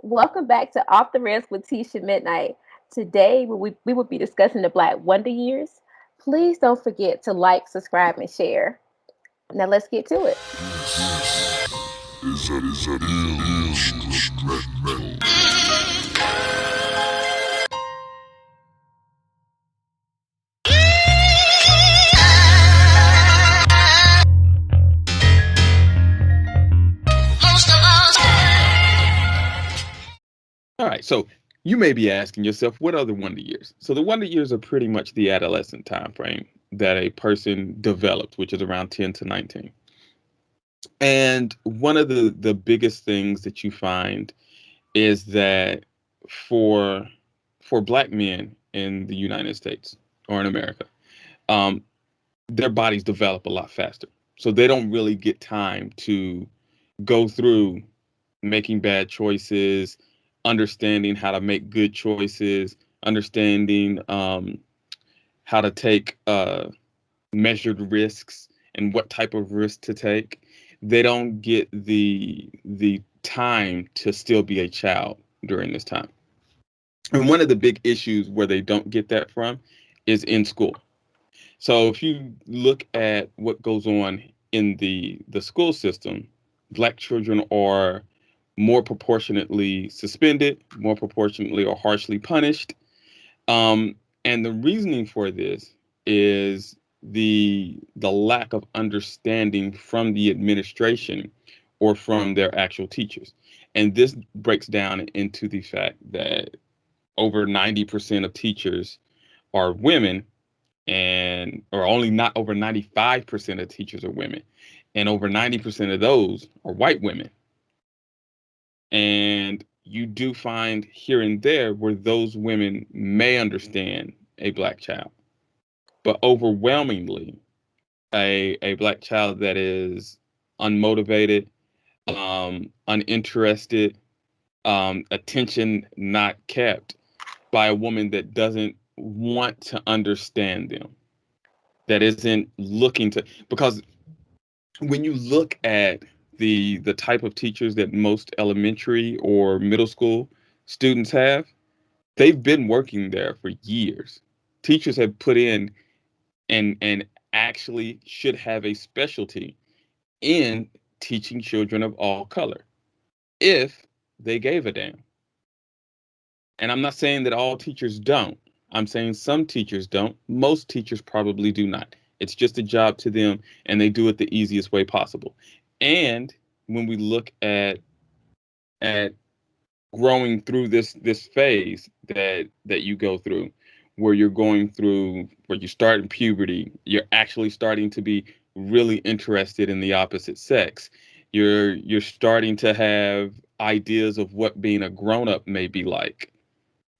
Welcome back to Off the Rails with Teesh and Mydnite. Today, we will be discussing the Black Wonder Years. Please don't forget to like, subscribe, and share. Now, let's get to it. This is instrumental. All right, so you may be asking yourself, what are the wonder years? So the wonder years are pretty much the adolescent time frame that a person develops, which is around 10 to 19. And one of the biggest things that you find is that for for black men in the United States or in America, um, their bodies develop a lot faster. So they don't really get time to go through making bad choices, understanding how to make good choices, understanding how to take measured risks and what type of risk to take. They don't get the time to still be a child during this time. And one of the big issues where they don't get that from is in school. So if you look at what goes on in the school system, black children are more proportionately suspended, more proportionately or harshly punished. And the reasoning for this is the lack of understanding from the administration or from their actual teachers. And this breaks down into the fact that over 90% of teachers are women, and or only not over 95% of teachers are women, and over 90% of those are white women. And you do find here and there where those women may understand a black child, but overwhelmingly a black child that is unmotivated, uninterested, attention not kept by a woman that doesn't want to understand them, that isn't looking to, because when you look at the type of teachers that most elementary or middle school students have, they've been working there for years. Teachers have put in and actually should have a specialty in teaching children of all color if they gave a damn. And I'm not saying that all teachers don't. I'm saying some teachers don't. Most teachers probably do not. It's just a job to them, and they do it the easiest way possible. And when we look at growing through this phase that you go through, where you're going through, where you start in puberty, you're actually starting to be really interested in the opposite sex. You're starting to have ideas of what being a grown up may be like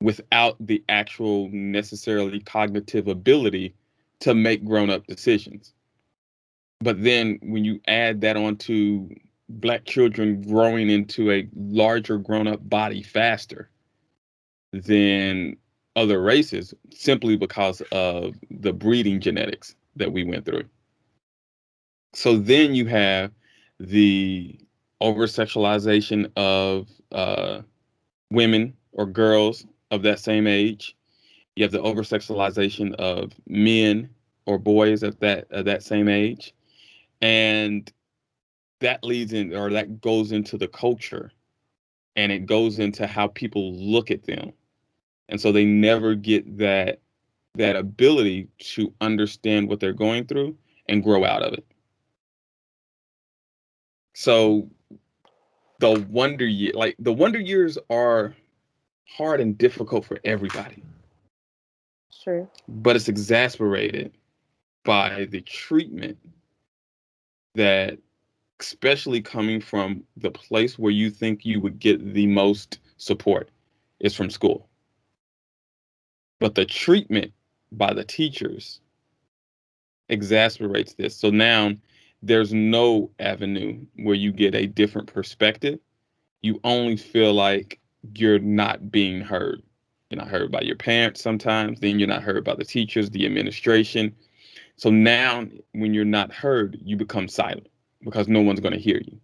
without the actual necessarily cognitive ability to make grown up decisions. But then when you add that onto black children growing into a larger grown up body faster than other races simply because of the breeding genetics that we went through. So then you have the over sexualization of women or girls of that same age. You have the over sexualization of men or boys at that same age. And that leads in, or that goes into the culture, and it goes into how people look at them. And so they never get that ability to understand what they're going through and grow out of it. So the wonder years are hard and difficult for everybody, True. but it's exasperated by the treatment that, especially coming from the place where you think you would get the most support, is from school. But the treatment by the teachers exasperates this. So now there's no avenue where you get a different perspective. You only feel like you're not being heard. You're not heard by your parents sometimes, then you're not heard by the teachers, the administration. So now when you're not heard, you become silent because no one's going to hear you.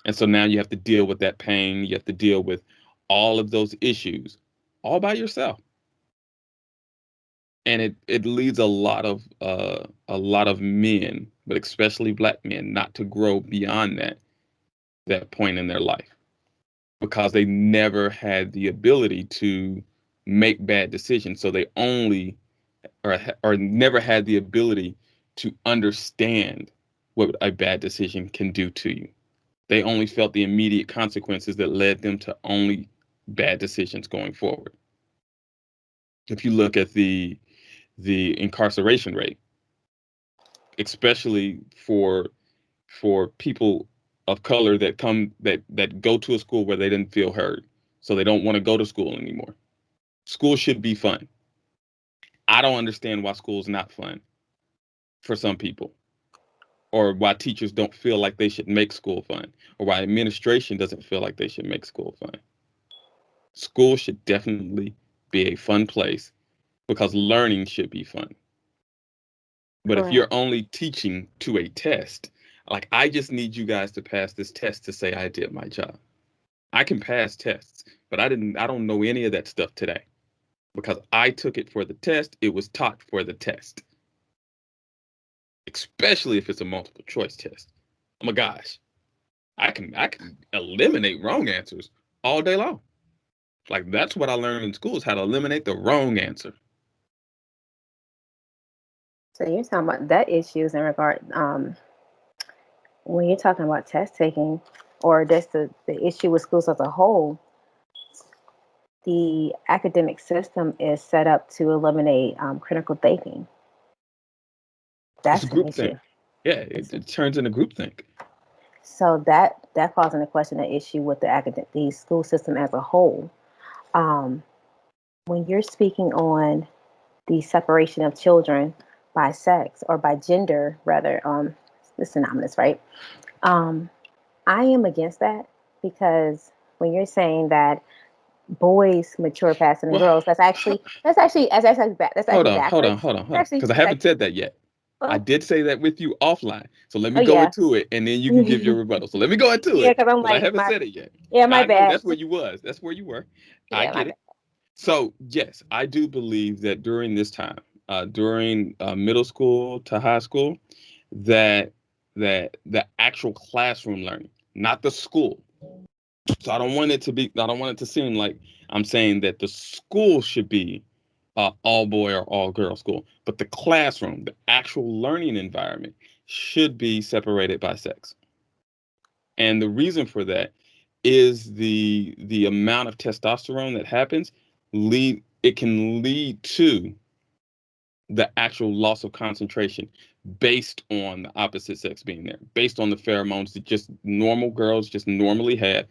And so now you have to deal with that pain. You have to deal with all of those issues all by yourself. And it leads a lot of men, but especially black men, not to grow beyond that point in their life because they never had the ability to make bad decisions. So they only or never had the ability to understand what a bad decision can do to you. They only felt the immediate consequences that led them to only bad decisions going forward. If you look at the incarceration rate, especially for people of color that that go to a school where they didn't feel heard, so they don't want to go to school anymore. School should be fun. I don't understand why school's not fun for some people, or why teachers don't feel like they should make school fun, or why administration doesn't feel like they should make school fun. School should definitely be a fun place because learning should be fun. But if you're Correct. only teaching to a test, like I just need you guys to pass this test to say I did my job. I can pass tests, but I don't know any of that stuff today because I took it for the test. It was taught for the test, especially if it's a multiple choice test. Oh my gosh, I can eliminate wrong answers all day long. Like that's what I learned in school is how to eliminate the wrong answer. So you're talking about that issues in regard when you're talking about test taking, or just the issue with schools as a whole. The academic system is set up to eliminate critical thinking. It's a That's an group issue. think. Yeah, It's, it turns into group think. so that calls into question the issue with the school system as a whole. Um, when you're speaking on the separation of children by sex or by gender, rather, it's synonymous, right? Um, I am against that because when you're saying that boys mature faster than Well, girls, that's hold actually on, hold on, backwards. hold on, hold on, Actually, because I it's haven't actually, said that yet. I oh, did say that with you offline. So let oh me go yeah, into it, and then you can give your yeah, rebuttal. So let me go into it because I'm because I like haven't said it yet. yeah, And my I know bad, that's where you was. That's where you were. I yeah, my get bad. it. So yes, I do believe that during this time, during middle school to high school, that that the actual classroom learning, not the school. So I don't want it to seem like I'm saying that the school should be all boy or all girl school, but the classroom, the actual learning environment should be separated by sex. And the reason for that is the amount of testosterone that happens it can lead to the actual loss of concentration based on the opposite sex being there, based on the pheromones that just normal girls just normally have.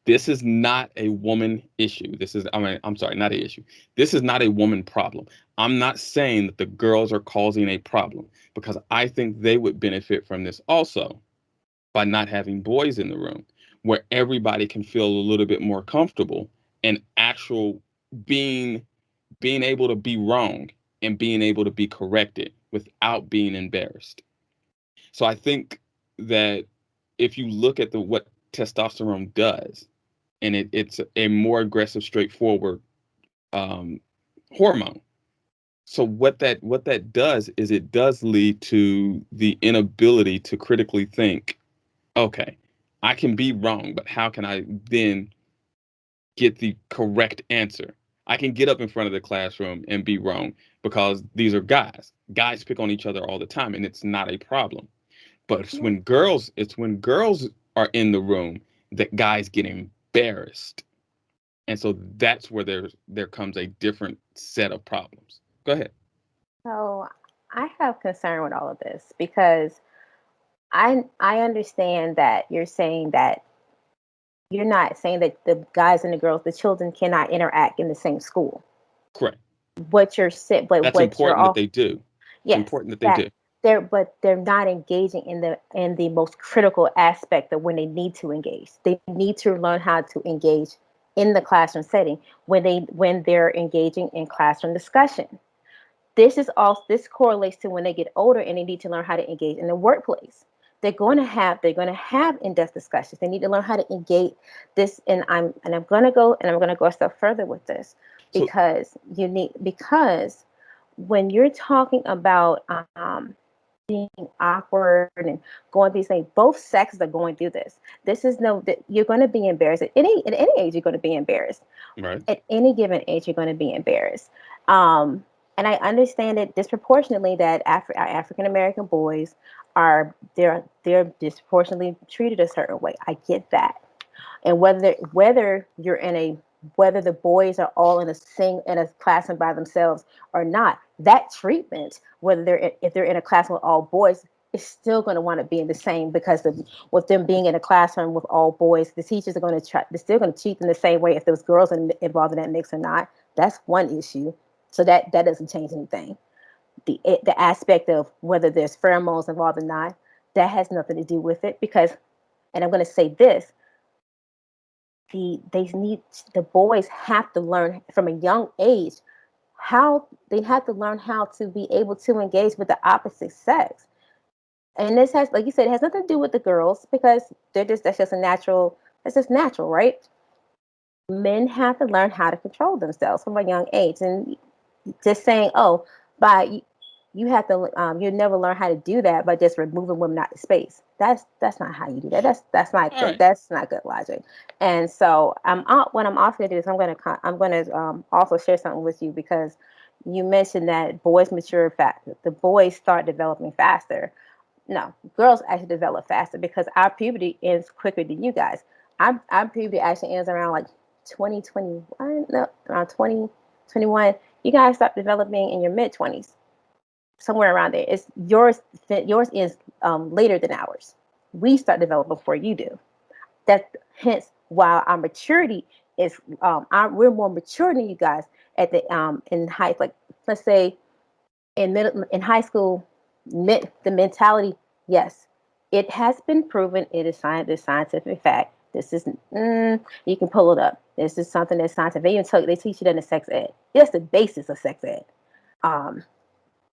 This is not a woman issue. I'm sorry, not a issue. This is not a woman problem. I'm not saying that the girls are causing a problem because I think they would benefit from this also by not having boys in the room where everybody can feel a little bit more comfortable and actual being being able to be wrong and being able to be corrected without being embarrassed. So I think that if you look at the what testosterone does, and it's a more aggressive, straightforward um, hormone. So what that does is it does lead to the inability to critically think. Okay, I can be wrong, but how can I then get the correct answer? I can get up in front of the classroom and be wrong because these are guys. Guys pick on each other all the time, and it's not a problem. But Yeah. it's when girls are in the room that guys get embarrassed. And so that's where there comes a different set of problems. Go ahead. So I have concern with all of this because I understand that you're saying that you're not saying that the guys and the girls, the children cannot interact in the same school. Correct. But That's what you're important that all they do. It's yes, important that they that do. they're not engaging in the most critical aspect of when they need to engage. They need to learn how to engage in the classroom setting when they're engaging in classroom discussion. This correlates to when they get older and they need to learn how to engage in the workplace. they're going to have in-depth discussions. They need to learn how to engage this. And I'm going to go a step further with this, So because when you're talking about being awkward and going through these things, both sexes are going through this. This is no that you're going to be embarrassed at any age. You're going to be embarrassed right. at any given age. You're going to be embarrassed. Um, and I understand it disproportionately that African American boys they're disproportionately treated a certain way. I get that. And whether you're in a whether the boys are all in a classroom by themselves or not, that treatment, if they're in a classroom with all boys, is still going to want to be in the same, because with them being in a classroom with all boys, the teachers are going to try. They're still going to treat them the same way if those girls are involved in that mix or not. That's one issue. So that doesn't change anything. The aspect of whether there's pheromones involved or not, that has nothing to do with it, because, and I'm going to say this, they need the boys have to learn from a young age how they have to learn how to be able to engage with the opposite sex. And this has, like you said, it has nothing to do with the girls, because that's just natural, right? Men have to learn how to control themselves from a young age. And just saying, oh, by you have to, you never learn how to do that by just removing women out of space. That's not how you do that. That's not All good. right. That's not good logic. And so what I'm also going to do is I'm going to also share something with you, because you mentioned that boys mature fast. The boys start developing faster. No, girls actually develop faster, because our puberty ends quicker than you guys. Our puberty actually ends around like 2021, no, around 2021. You guys start developing in your mid 20s, somewhere around there. It's yours is later than ours. We start developing before you do. That hence why our maturity is we're more mature than you guys at the in high, like, let's say in high school. The mentality, yes, it has been proven. It is science. This scientific fact. This is you can pull it up. This is something that's scientific. They teach you that in sex ed. It's the basis of sex ed. Um,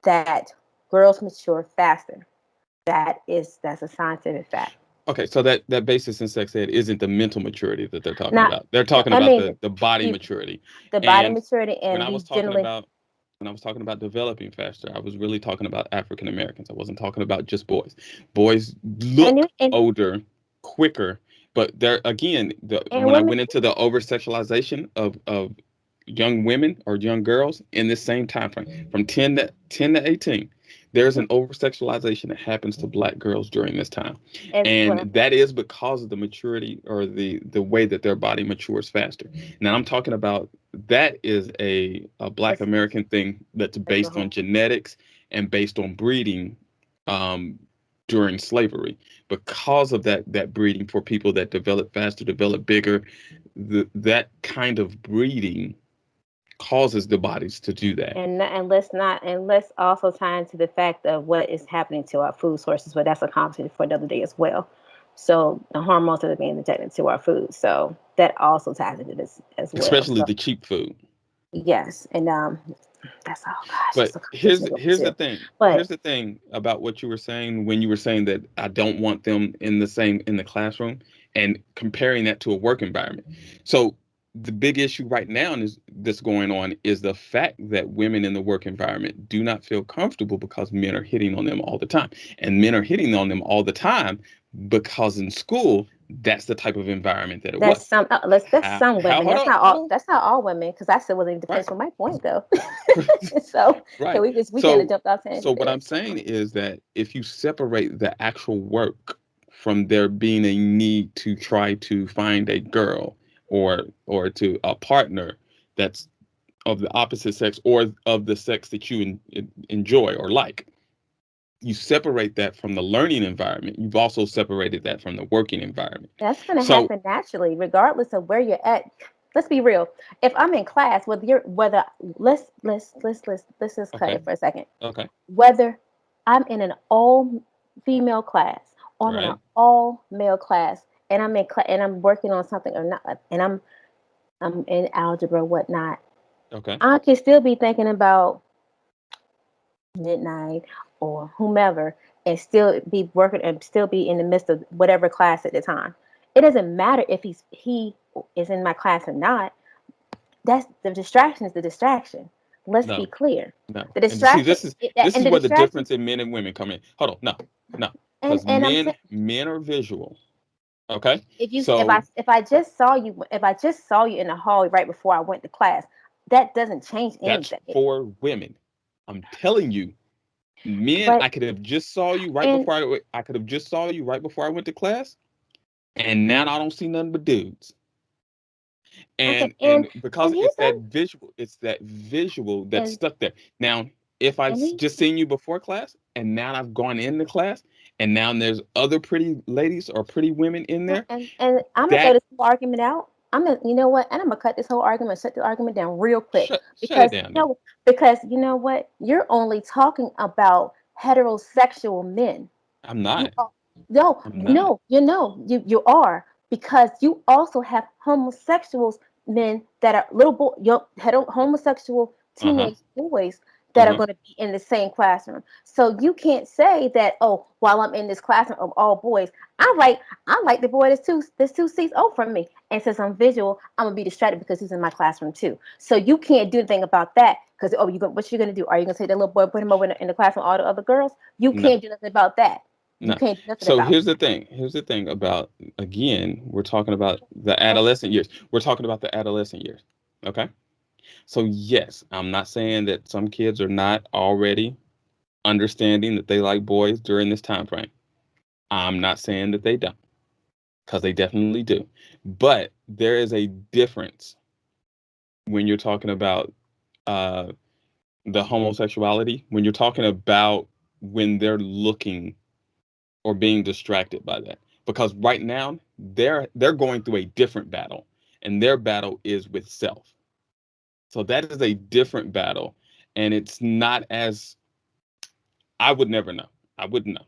that girls mature faster. That's a scientific fact. Okay, so that basis in sex ed isn't the mental maturity that they're talking Not, about. They're talking I about mean, the body you, maturity. the body And maturity, when and I we was talking generally, about when I was talking about developing faster, I was really talking about African Americans. I wasn't talking about just boys. Boys and look and older quicker, but there again, and when I women. went into the over sexualization of young women or young girls in this same time frame from 10 to 18, there's an over sexualization that happens to black girls during this time, and Well, that is because of the maturity or the way that their body matures faster. Now I'm talking about that is a black as, American thing that's as a based on whole. genetics and based on breeding um during slavery. Because of that breeding, for people that develop faster, develop bigger, that kind of breeding causes the bodies to do that. And let's also tie into the fact of what is happening to our food sources, but that's a conversation for another day as well. So the hormones that are being injected into our food, so that also ties into this as well. Especially So the cheap food. yes, and that's, oh gosh, But that's a conversation to go here's the into. thing. Here's But the thing about what you were saying when you were saying that I don't want them in the classroom, and comparing that to a work environment. So the big issue right now is that's going on is the fact that women in the work environment do not feel comfortable because men are hitting on them all the time. And men are hitting on them all the time because in school that's the type of environment that it was. that's some women. Hold on, hold on. That's not all women, because I still wasn't even Right. finished with my point though. So Right. we kind of So jumped off to so what I'm this. saying is that if you separate the actual work from there being a need to try to find a girl or to a partner that's of the opposite sex or of the sex that you enjoy or like, you separate that from the learning environment. You've also separated that from the working environment. That's going to So, happen naturally, regardless of where you're at. Let's be real. If I'm in class, whether let's just cut okay, it for a second. okay, Whether I'm in an all female class or I'm in an right, all male class, and and I'm working on something or not, and I'm in algebra, whatnot, okay, I can still be thinking about Midnight or whomever, and still be working and still be in the midst of whatever class at the time. It doesn't matter if he is in my class or not. That's the distraction is the distraction. Let's be No, clear. no. The And see, distraction this and is the where the distraction difference in men and women come in. Hold on, no, no, because and I'm saying men are visual. Okay, if you so if I just saw you in the hallway right before I went to class, that doesn't change that's anything. for women. I'm telling you, men, But I could have just saw you right and before I could have just saw you right before I went to class, and now I don't see nothing but dudes. okay, And because and here's it's that visual that's and stuck there. Now, if I and he just seen you before class, and now I've gone into class, and now there's other pretty ladies or pretty women in there, and I'm gonna throw that this whole argument out. You know what? And I'm gonna cut this whole argument, shut the argument down real quick shut it because down then. because you know what? You're only talking about heterosexual men. I'm You not. are, no, I'm not. no, you are because you also have homosexuals men that are little boy, homosexual Uh-huh. teenage boys that are Uh-huh. going to be in the same classroom. So you can't say that while I'm in this classroom of all boys, I like the boy that's two seats over from me, and since I'm visual, I'm gonna be distracted because he's in my classroom too. So you can't do anything about that because what you gonna do? Are you gonna take that little boy put him over in the classroom with all the other girls? You No. can't do nothing about that. You No. can't do nothing So about here's the thing. Here's the thing about, again, we're talking about the adolescent years. We're talking about the adolescent years. Okay? So yes, I'm not saying that some kids are not already understanding that they like boys during this time frame. I'm not saying that they don't, because they definitely do. But there is a difference when you're talking about uh, the homosexuality, when you're talking about when they're looking or being distracted by that. Because right now they're going through a different battle, and their battle is with self. So that is a different battle, and it's not as, I would never know. I wouldn't know.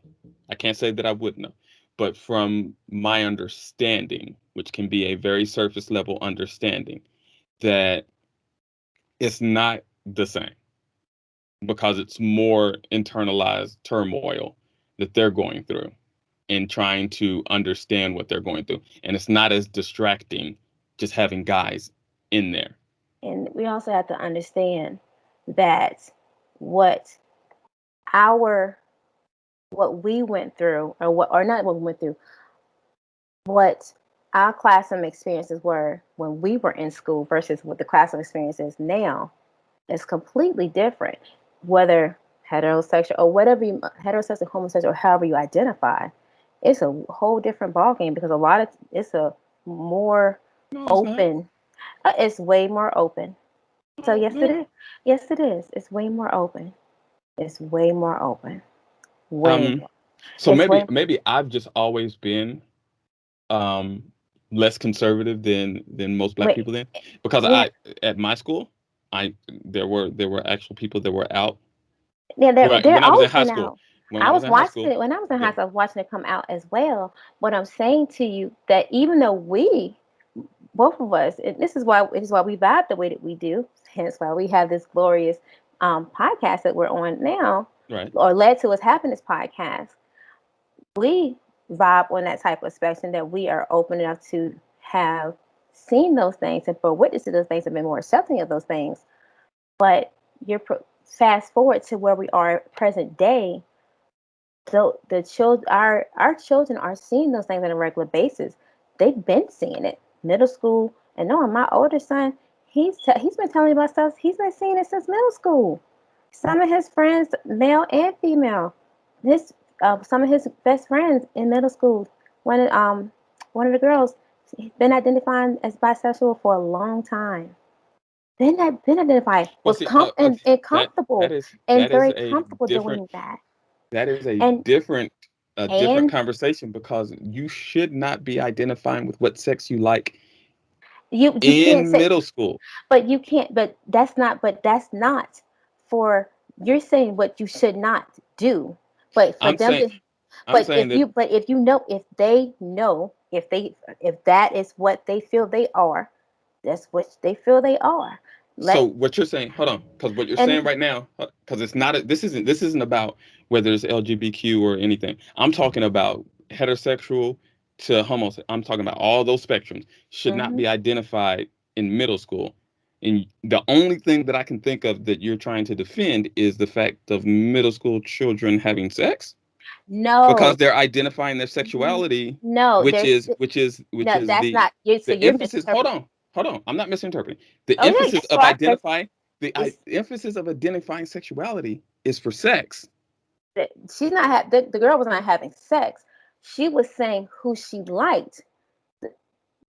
I can't say that I would know. But from my understanding, which can be a very surface level understanding, that it's not the same because it's more internalized turmoil that they're going through and trying to understand what they're going through. And it's not as distracting just having guys in there. and we also have to understand that what our what we went through, or not what we went through, what our classroom experiences were when we were in school versus what the classroom experience is now is completely different. Whether heterosexual or heterosexual, homosexual, or however you identify, it's a whole different ballgame because a lot of it's a more No, it's not. open. It's way more open. So No, yes, it no. is. Yes, it is. It's way more open. It's way more open. Way Um, more. so It's maybe way. maybe I've just always been um less conservative than most black Wait. people then, because Yeah. I at my school, I there were actual people that were out Yeah. They're when I was in always high been school. out. When I I was was in high watching school, it when I was in high yeah, school. I was watching it come out as well. What I'm saying to you that even though we both of us, and this is why we vibe the way that we do. Hence why we have this glorious podcast that we're on now, right. or led to us having this podcast. We vibe on that type of spectrum that we are open enough to have seen those things and for witness to those things and been more accepting of those things. But you're fast forward to where we are present day. So the children, our children are seeing those things on a regular basis. They've been seeing it, middle school, and knowing my older son, he's been telling me about stuff. He's been seeing it since middle school. Some of his friends, male and female, his some of his best friends in middle school. One of the girls, been identifying as bisexual for a long time. Been identified, Well, was see, and that that comfortable is and that is very a comfortable different doing that. that is And a different and conversation, because you should not be identifying with what sex you like you can't in say, middle school. but you can't, but that's not for, you're saying what you should not do. But for I'm them saying to, I'm saying that but if you know, if they know, if that is what they feel they are, that's what they feel they are. Let So what you're saying, hold on, because what you're saying and right now, because it's not this isn't about whether it's LGBTQ or anything. I'm talking about heterosexual to homosexual. I'm talking about all those spectrums should not mhm. be identified in middle school. And the only thing that I can think of that you're trying to defend is the fact of middle school children having sex because No, they're identifying their mhm. sexuality, No, which there's is which is which no. is That's not you. So the you're emphasis. Hold misinterpreting. on, hold on. I'm not misinterpreting. The Oh yeah, emphasis yes you of are. Because identifying it's the emphasis of identifying sexuality is for sex. she's not the girl was not having sex. She was saying who she liked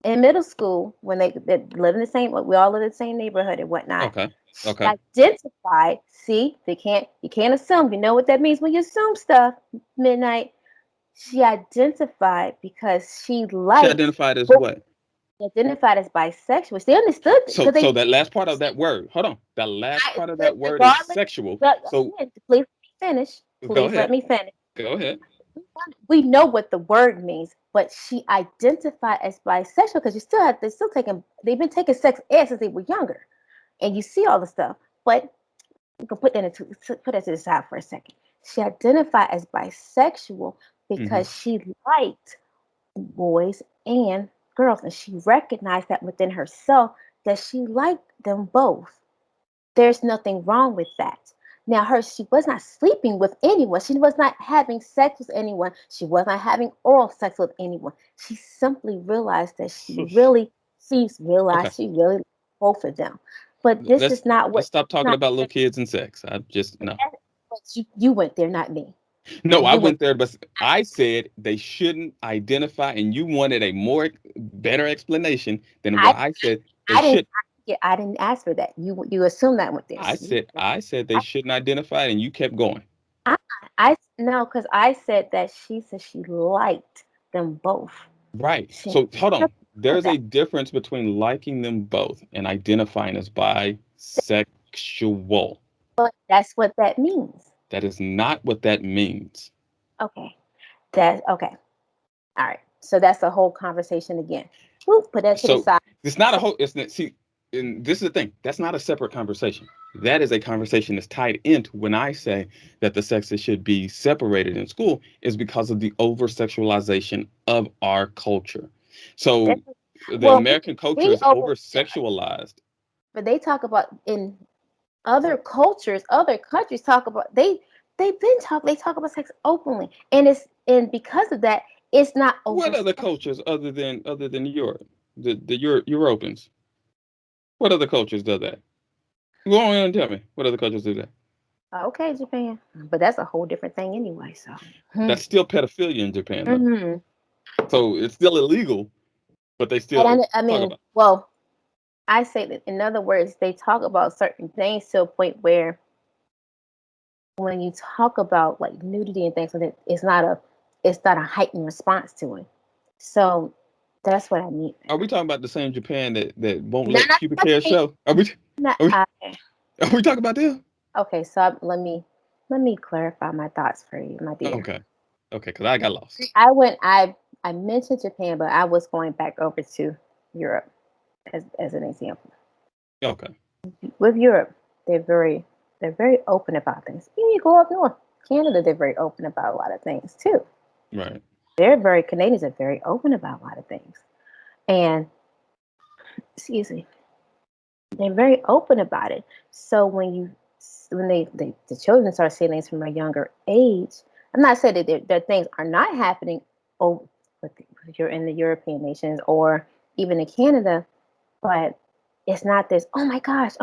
in middle school when they live in the same. We all live in the same neighborhood and whatnot. Okay, She okay. identified. See, you can't assume. You know what that means when you assume stuff. Midnight. She identified because she She liked. identified as But what? identified as bisexual. She understood So because they. that last part of that word. Hold on. That last part of that word is Regardless, sexual. but So again, please let me finish. go Please let ahead. me finish. Go ahead. We know what the word means, but she identified as bisexual because they've been taking sex ed since they were younger, and you see all the stuff. But you can put that to the side for a second. She identified as bisexual Hmm. because she liked boys and girls, and she recognized that within herself that she liked them both. There's nothing wrong with that. Now, she was not sleeping with anyone. She was not having sex with anyone. She was not having oral sex with anyone. She simply realized that Okay. she really liked both of them. But this Let's is not let's what stop talking not about little kids and sex. I just no. but you went there, not me. No, I You went went there, but I said they shouldn't identify, and you wanted a more better explanation than I what I said. They I didn't should. I didn't ask for that. You assumed that went there. I said they shouldn't identify, and you kept going. I, I no, because I said that she said she liked them both. Right. She So hold on. said There's a that. difference between liking them both and identifying as bisexual. But that's what that means. That is not what that means. Okay. That's okay. All right. So that's a whole conversation again. We'll put that to the So side. it's not a whole. It's not. See, and this is the thing. That's not a separate conversation. That is a conversation that's tied into when I say that the sexes should be separated in school is because of the over sexualization of our culture. So That's, the well, American culture we is over, over sexualized. but they talk about in other cultures, other countries talk about they talk about sex openly, and because of that, it's not over. What other cultures other than Europe, Europeans? What other cultures do that? Go on and tell me what other cultures do that. Okay, Japan, but that's a whole different thing anyway. So, That's still pedophilia in Japan though, mm-hmm. so it's still illegal, but they still And I talk mean, about. well, I say that in other words, they talk about certain things to a point where when you talk about like nudity and things like that, it's not a heightened response to it. So that's what I mean. Are we talking about the same Japan that won't Not let pubic hair not, show? Are we not are we, okay. are we talking about them? Okay, so let me clarify my thoughts for you, my dear. Okay, okay, because I got lost. I mentioned Japan, but I was going back over to Europe as an example. Okay, With Europe, they're very they're very open about things. Even you go up north, Canada, they're very open about a lot of things too. right. Canadians are very open about a lot of things, and excuse me, they're very open about it. So when the children start seeing things from a younger age, I'm not saying that things are not happening. Oh, if you're in the European nations or even in Canada, but it's not this. Oh my gosh,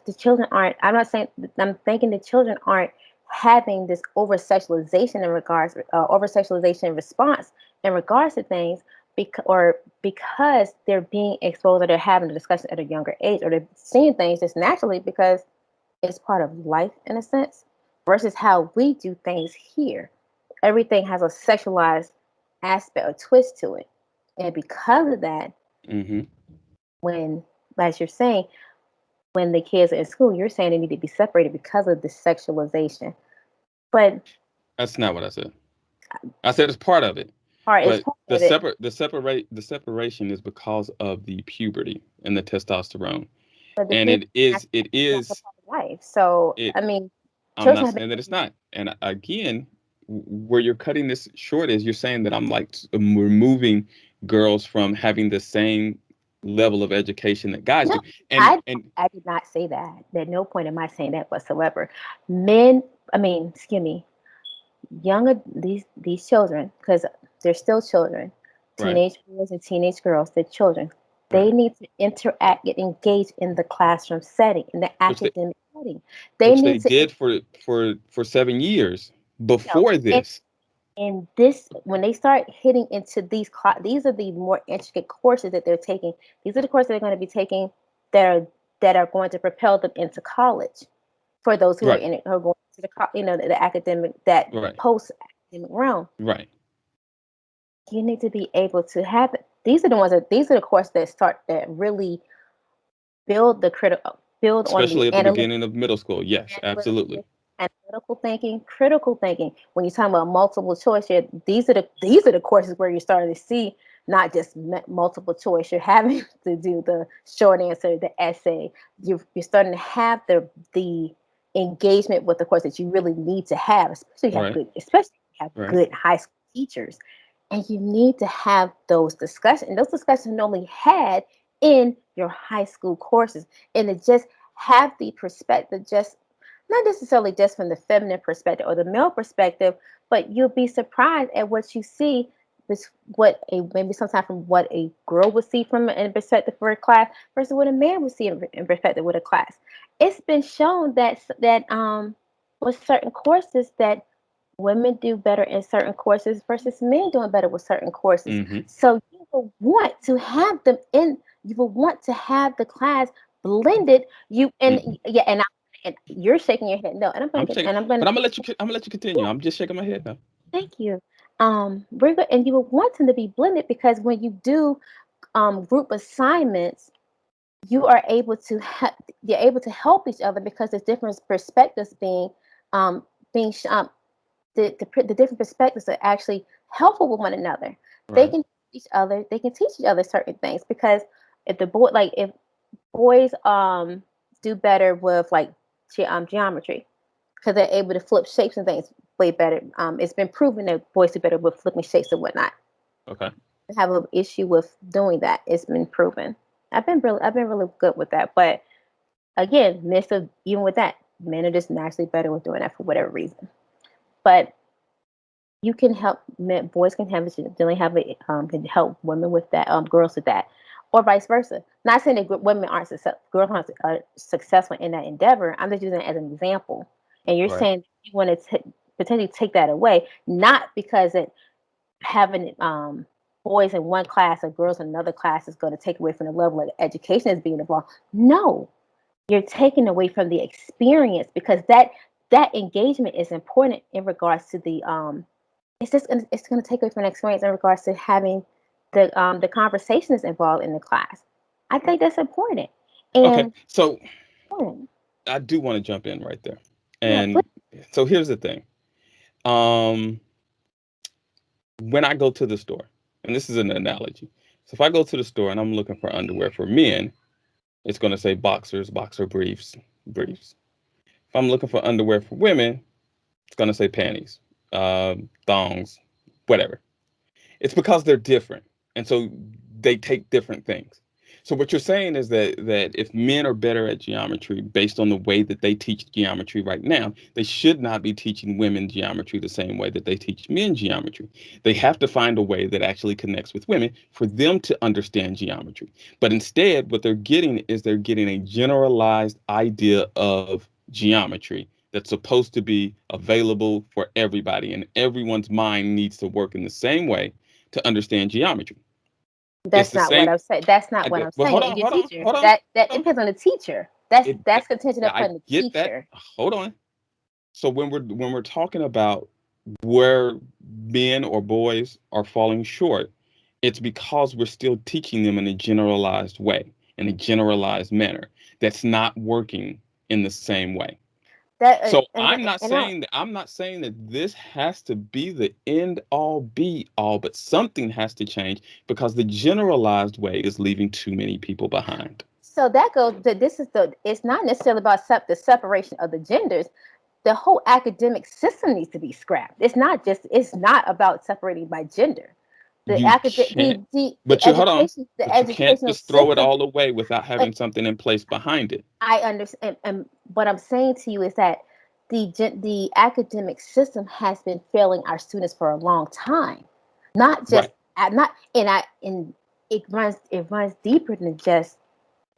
the children aren't. I'm not saying. I'm thinking the children aren't having this over sexualization over sexualization response in regards to things because they're being exposed or they're having a discussion at a younger age or they're seeing things just naturally because it's part of life in a sense versus how we do things here. Everything has a sexualized aspect or twist to it. And because of that, Hmm. when, as you're saying, when the kids are in school, you're saying they need to be separated because of the sexualization. But That's not what I said. I said it's part of it, part is but part of it. the separation is because of the puberty and the testosterone. But the And kids it that's a is part of life. So it. I mean, I'm children not have been saying that it's not. And again, where you're cutting this short is you're saying that I'm like removing girls from having the same level of education that guys no, do. And I and I did not say that. At no point am I saying that whatsoever. Men, I mean, excuse me, these children, because they're still children, right, teenage boys and teenage girls, they're children. They right. need to interact, get engaged in the classroom setting, in the Which they academic setting. They which they need to, did for 7 years you know, before and this. this when they start hitting into these are the more intricate courses that they're taking. These are the courses they're going to be taking that are going to propel them into college. For those who are Right, in it, who are going to the academic, that right, post academic realm, right. you need to be able to have it. These are the courses that start that really build on the Especially at the beginning of middle school. Yes, absolutely. analytical, analytical thinking, critical thinking. When you're talking about multiple choice, these are the courses where you're starting to see not just multiple choice. You're having to do the short answer, the essay. You're starting to have the engagement with the course that you really need to have, Right, especially if you have right, good high school teachers. And you need to have those discussions. And those discussions are normally had in your high school courses. And to just have the perspective, just not necessarily just from the feminine perspective or the male perspective, but you'll be surprised at what you see. This what a maybe sometimes from what a girl would see from in perspective for a class versus what a man would see in perspective with a class. It's been shown that with certain courses that women do better in certain courses versus men doing better with certain courses. mm-hmm, So you will want to have them in. You will want to have the class blended. You and mm-hmm. yeah, and you're shaking your head no, and I'm I'm gonna checking, and I'm gonna but I'm gonna let you continue. I'm just shaking my head now. thank you. We're good, and you will want them to be blended because when you do group assignments, you are able to you're able to help each other because there's different perspectives um being the different perspectives are actually helpful with one another. They Right, can they can teach each other certain things because if boys do better with like geometry because they're able to flip shapes and things way better. It's been proven that boys do better with flipping shapes and whatnot. okay, They have an issue with doing that. It's been proven. I've been really good with that, but again, even with that, men are just naturally better with doing that for whatever reason. But you can help boys can have it definitely have it can help women with that girls with that or vice versa. Not saying that women aren't girls aren't successful in that endeavor. I'm just using it as an example, and you're right. saying you want to potentially take that away, not because it having boys in one class or girls in another class is going to take away from the level of education that's being involved. No, you're taking away from the experience because that engagement is important in regards to the it's gonna take away from the experience in regards to having the conversations involved in the class. I think that's important. Okay, And so hmm, I do want to jump in right there. yeah, And so here's the thing. Um, when I go to the store, and this is an analogy. So if I go to the store and I'm looking for underwear for men, it's going to say boxers, boxer briefs, briefs. If I'm looking for underwear for women, it's going to say panties, thongs, whatever. It's because they're different, and so they take different things. So what you're saying is that if men are better at geometry based on the way that they teach geometry right now, they should not be teaching women geometry the same way that they teach men geometry. They have to find a way that actually connects with women for them to understand geometry. But instead, what they're getting a generalized idea of geometry that's supposed to be available for everybody, and everyone's mind needs to work in the same way to understand geometry. It's that's the not what same. I'm saying. That's not what I'm But saying. hold And on, your hold on, teacher, hold on, that hold on. depends on the teacher. That's It, that's contingent I upon the get that. teacher. Hold on. So when we're talking about where men or boys are falling short, it's because we're still teaching them in a generalized way, in a generalized manner. That's not working in the same way. That So and I I'm not saying that this has to be the end all be all, but something has to change because the generalized way is leaving too many people behind. So that goes to this is the it's not necessarily about the separation of the genders. The whole academic system needs to be scrapped. It's not about separating by gender. The You academic can't, the but you hold on, the but you can't educational just throw it system. all away without having something in place behind it. I understand, and what I'm saying to you is that the academic system has been failing our students for a long time. Not just Right. not and it runs deeper than just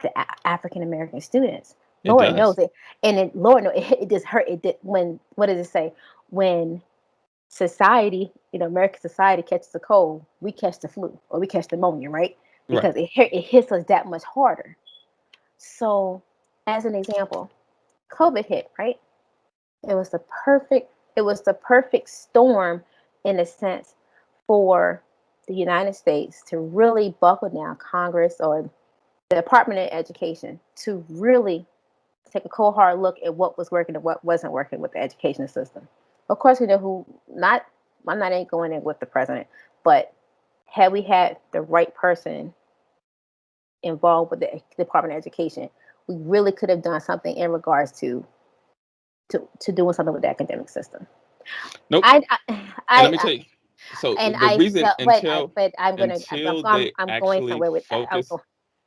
the African American students. It Lord knows does. it, and Lord knows it just hurt. It did when what does it say when society, American society catches a cold, we catch the flu or we catch pneumonia, right? Right. Because it hits us that much harder. So, as an example, COVID hit, right? It was the perfect storm in a sense for the United States to really buckle down, Congress or the Department of Education to really take a cold hard look at what was working and what wasn't working with the education system. Of course, we know who not I'm not ain't going in with the president, but had we had the right person involved with the Department of Education, we really could have done something in regards to doing something with the academic system. Nope. I, And let me I tell you. So and the I reason felt, but I'm gonna, until they I'm going actually somewhere with that. focus.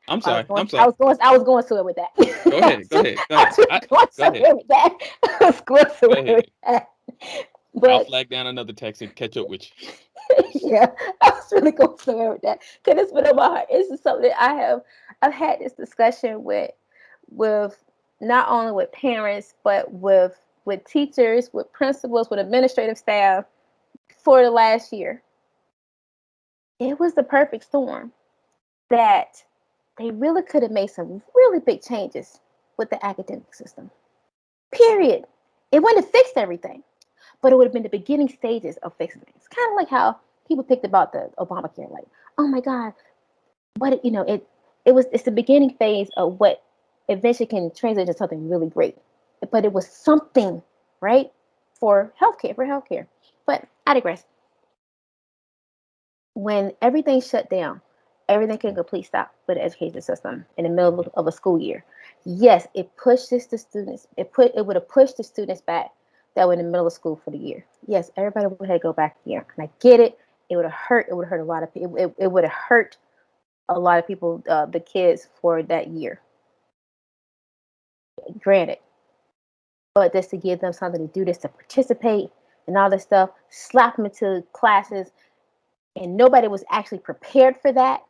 I'm I was sorry. going, I'm sorry. I was going somewhere with that. Go ahead. Go ahead. Go I ahead. was really going Go ahead. somewhere with that. I was going Go somewhere with ahead. that. I'll But flag down another text and catch up with you. yeah, I was really going somewhere with that because it's been on my heart. This is something that I've had this discussion with not only with parents but with teachers, with principals, with administrative staff for the last year. It was the perfect storm that they really could have made some really big changes with the academic system. Period. It wouldn't have fixed everything, but it would have been the beginning stages of fixing things. Kind of like how people picked about the Obamacare, like, oh my God, what it's the beginning phase of what eventually can translate to something really great. But it was something, right, for healthcare. But I digress. When everything shut down, everything can complete stop with the education system in the middle of a school year. Yes, it pushes the students. It would have pushed the students back that were in the middle of school for the year. Yes, everybody would have to go back here, and I get it. It would have hurt. It would have hurt a lot of people. It would have hurt a lot of people, the kids for that year. Granted, but just to give them something to do, this to participate and all this stuff, slap them into classes, and nobody was actually prepared for that.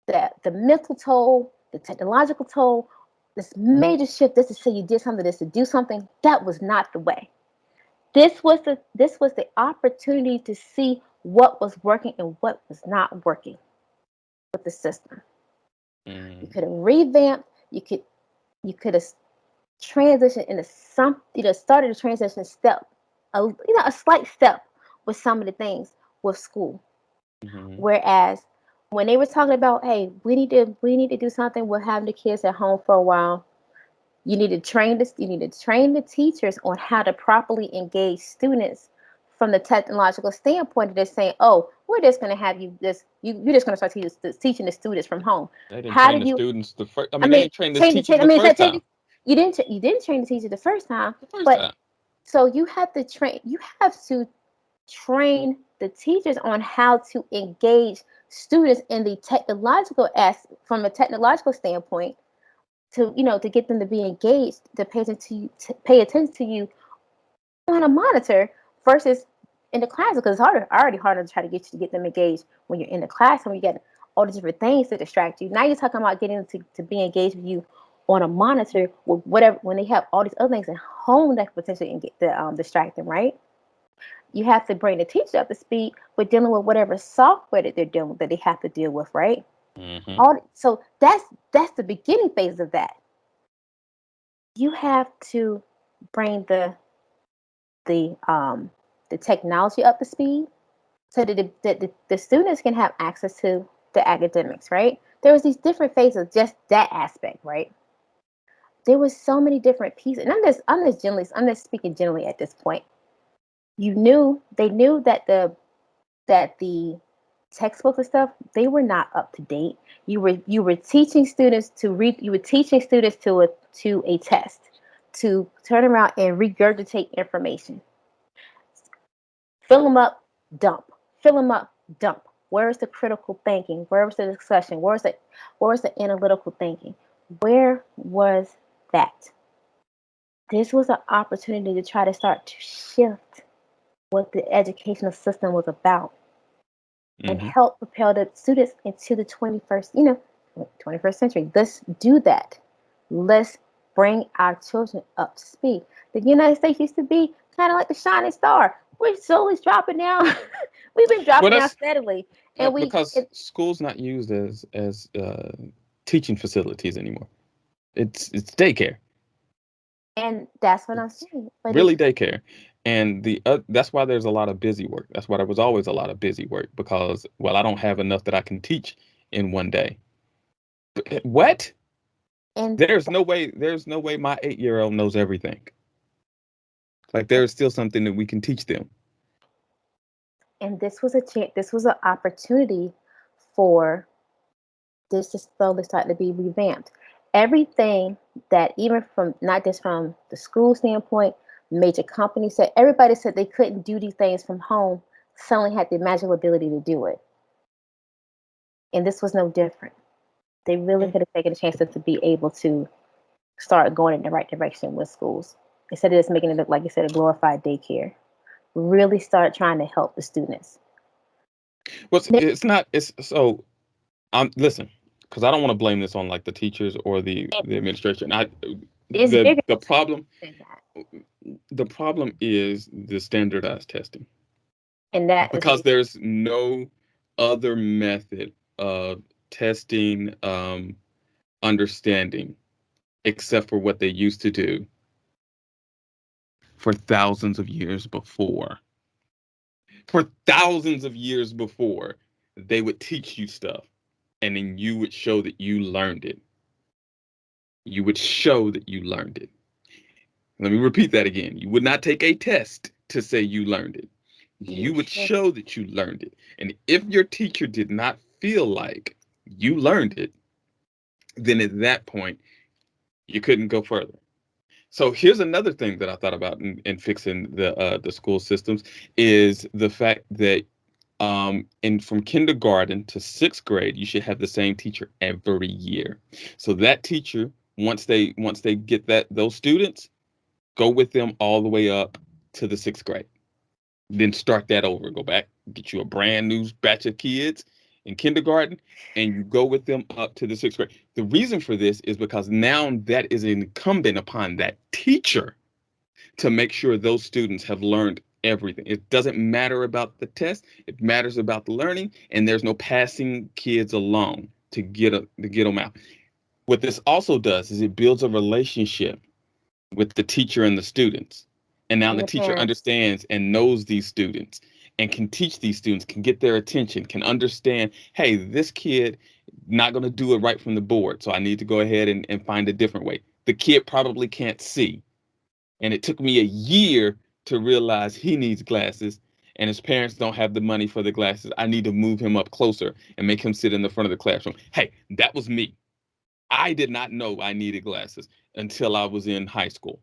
The mental toll, the technological toll, this major shift, this to say you did something, this to do something, that was not the way. This was the opportunity to see what was working and what was not working with the system. You Mm, could have revamped, you could have transitioned into some, started a transition step, a slight step with some of the things with school. mhm. Whereas when they were talking about, hey, we need to do something with having the kids at home for a while, you need to train the teachers on how to properly engage students from the technological standpoint of just saying, oh, we're just going to have you this you're just going to start teaching the students from home. They didn't How train did the you students the first. I I mean, they mean didn't train the train the teachers I the mean first change time. you didn't train the teacher the first time, The first but time. so you have to train the teachers on how to engage students in the technological from a technological standpoint to get them to be engaged, to pay attention to you on a monitor versus in the class, because it's already harder to try to get them engaged when you're in the class and you get all the different things to distract you. Now you're talking about getting them to be engaged with you on a monitor with whatever when they have all these other things at home that could potentially distract them, right? You have to bring the teacher up to speed with dealing with whatever software that they're dealing with that they have to deal with, right? Hmm. So that's the beginning phase of that. You have to bring the um the technology up to speed so that the students can have access to the academics, right? There was these different phases of just that aspect, right? There was so many different pieces, and I'm just speaking generally at this point. They knew that the textbooks and stuff, they were not up to date. You were teaching students to read. You were teaching students to a test to turn around and regurgitate information. Fill them up, dump. Fill them up, dump. Where is the critical thinking? Where was the discussion? Where was the analytical thinking? Where was that? This was an opportunity to try to start to shift what the educational system was about and Hmm. help propel the students into the 21st century. Let's do that. Let's bring our children up to speed. The United States used to be kind of like the shining star. We're slowly dropping down. We've been Well, dropping down that's steadily, and because school's not used as teaching facilities anymore. It's daycare. and that's what I'm It's saying. But really it's daycare, and that's why there's a lot of busy work. That's why there was always a lot of busy work because well, I don't have enough that I can teach in one day. What? and There's no way my 8-year-old knows everything. Like there's still something that we can teach them. and this was a chance. This was an opportunity for this to slowly start to be revamped. Everything that, even from not just from the school standpoint, major companies said, everybody said they couldn't do these things from home, suddenly had the magical ability to do it. And this was no different. They really Yeah. could have taken a chance to be able to start going in the right direction with schools instead of just making it look like you said a glorified daycare. Really start trying to help the students. Well, it's not. It's so. Listen, because I don't want to blame this on like the teachers or the administration. It's The bigger the problem than that, the problem is the standardized testing and that is because there's no other method of testing understanding except for what they used to do for thousands of years before. For thousands of years before, they would teach you stuff and then you would show that you learned it. You would show that you learned it. Let me repeat that again. You would not take a test to say you learned it. you You would should. show that you learned it. And if your teacher did not feel like you learned it, then at that point, you couldn't go further. So here's another thing that I thought about in fixing the school systems is the fact that in from kindergarten to sixth grade, you should have the same teacher every year. So that teacher, once they get those students, go with them all the way up to the sixth grade. Then start that over. Go back, get you a brand new batch of kids in kindergarten, and you go with them up to the sixth grade. The reason for this is because now that is incumbent upon that teacher to make sure those students have learned everything. It doesn't matter about the test, it matters about the learning, and there's no passing kids along to get them out. What this also does is it builds a relationship with the teacher and the students. And now And the the teacher parents. understands and knows these students and can teach these students, can get their attention, can understand, hey, this kid not going to do it right from the board. So I need to go ahead and find a different way. The kid probably can't see. And it took me a year to realize he needs glasses and his parents don't have the money for the glasses. I need to move him up closer and make him sit in the front of the classroom. Hey, that was me. I did not know I needed glasses until I was in high school.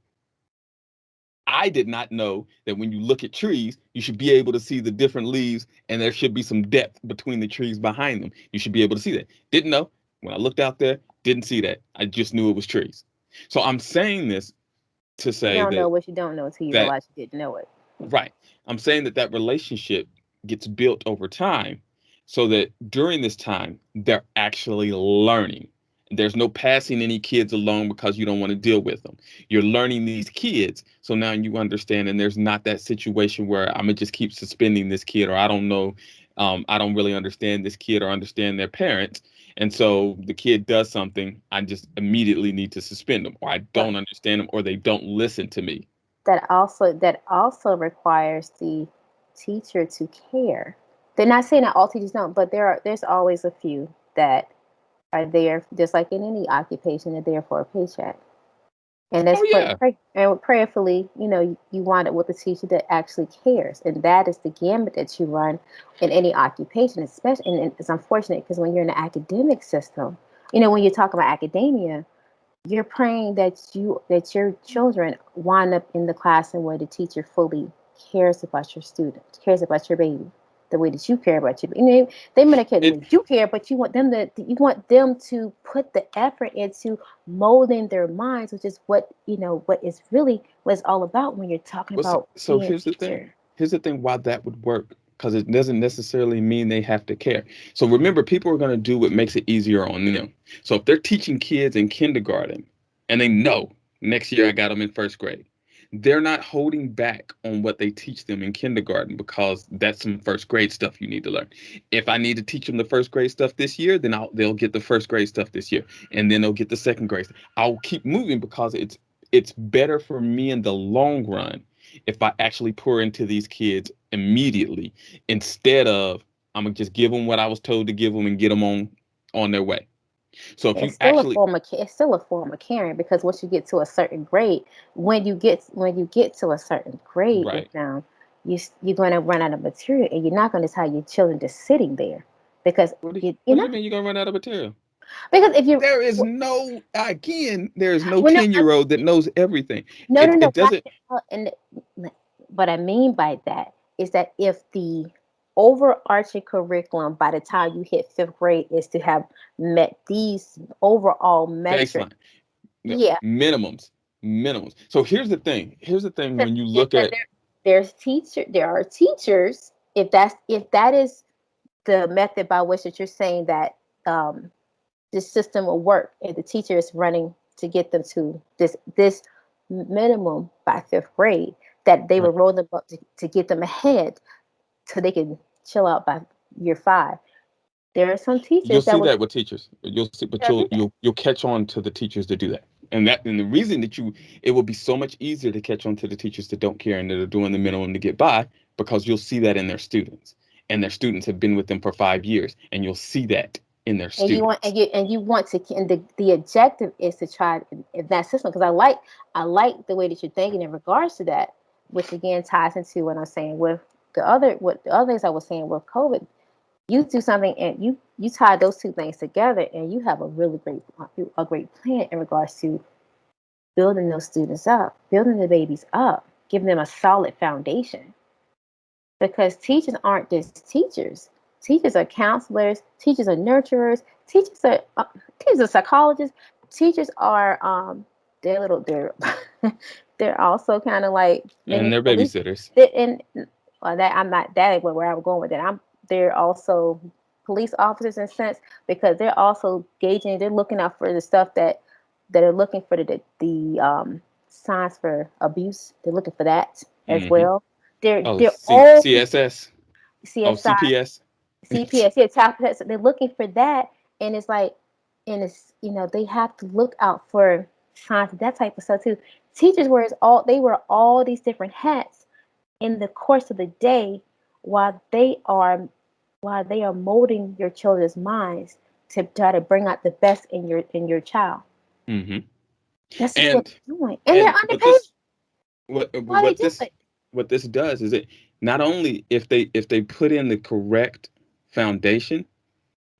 I did not know that when you look at trees, you should be able to see the different leaves and there should be some depth between the trees behind them. You should be able to see that. Didn't know. When I looked out there, didn't see that. I just knew it was trees. So I'm saying this to You say don't know that what you don't know until you that realize you didn't know it. right. I'm saying that relationship gets built over time so that during this time they're actually learning. There's no passing any kids along because you don't want to deal with them. You're learning these kids. So now you understand, and there's not that situation where I'm gonna just keep suspending this kid, or I don't know, I don't really understand this kid or understand their parents. And so the kid does something, I just immediately need to suspend them, or I But don't understand them, or they don't listen to me. that also requires the teacher to care. They're not saying that all teachers don't, but there's always a few that are there, just like in any occupation, they're there for a paycheck. And that's Oh yeah. and prayerfully, you wind up with a teacher that actually cares, and that is the gambit that you run in any occupation, especially. And it's unfortunate because when you're in the academic system, when you talk about academia, you're praying that your children wind up in the classroom where the teacher fully cares about your student, cares about your baby, the way that you care about your baby. They may not care the It way you care, but you want them to put the effort into molding their minds, which is what is really what it's all about when you're talking was about so being a here's the teacher. thing. Here's the thing why that would work. Because it doesn't necessarily mean they have to care. So remember, people are going to do what makes it easier on them. So if they're teaching kids in kindergarten and they know next year I got them in first grade, they're not holding back on what they teach them in kindergarten because that's some first grade stuff you need to learn. If I need to teach them the first grade stuff this year, then they'll get the first grade stuff this year, and then they'll get the second grade. I'll keep moving because it's better for me in the long run if I actually pour into these kids immediately instead of I'm gonna just give them what I was told to give them and get them on their way. So if you actually It's still a form of caring, because once you get to a certain grade, when you get to a certain grade with right, them, you're going to run out of material, and you're not going to tell your children just sitting there, because you're what do you not, mean you're gonna run out of material? because if you There is no again, there is no well, no, 10-year-old that knows everything. no, no, It no. it doesn't. And what I mean by that is that if the overarching curriculum by the time you hit fifth grade is to have met these overall metrics, Baseline. No, yeah. minimums. So here's the thing Because when you look at there are teachers, if that is the method by which that you're saying that um, this system will work, and the teacher is running to get them to this minimum by fifth grade, that they will right, roll them up to get them ahead so they can chill out by year five. There are some you'll teachers that see will that with teachers. You'll see, but they'll you'll do that. you'll you'll catch on to the teachers that do that. And the reason that it will be so much easier to catch on to the teachers that don't care and that are doing the minimum to get by, because you'll see that in their students. And their students have been with them for 5 years, and you'll see that in their And you want students. and you want to, and the objective is to try in that system, because I like the way that you're thinking in regards to that, which again ties into what I'm saying with the other things I was saying with COVID. You do something and you tie those two things together, and you have a great plan in regards to building those students up, building the babies up, giving them a solid foundation. Because teachers aren't just teachers. Teachers are counselors. Teachers are nurturers. Teachers are psychologists. Teachers are they're they're also kind of like And mini they're police. babysitters. And that I'm not that ain't where I'm going with it. They're also police officers in a sense, because they're also gauging. They're looking out for the stuff that are looking for the signs for abuse. They're looking for that as Hmm. well. They're Oh, they're all CSS. Oh, CSI, CPS. CPS, yeah, child protection. They're looking for that, and it's like, and it's they have to look out for signs of that type of stuff too. Teachers wear all these different hats in the course of the day, while they are molding your children's minds to try to bring out the best in your child. Hmm. This is what And they're doing, and they're and underpaid while they what do this it. what this does is it not only if they put in the correct foundation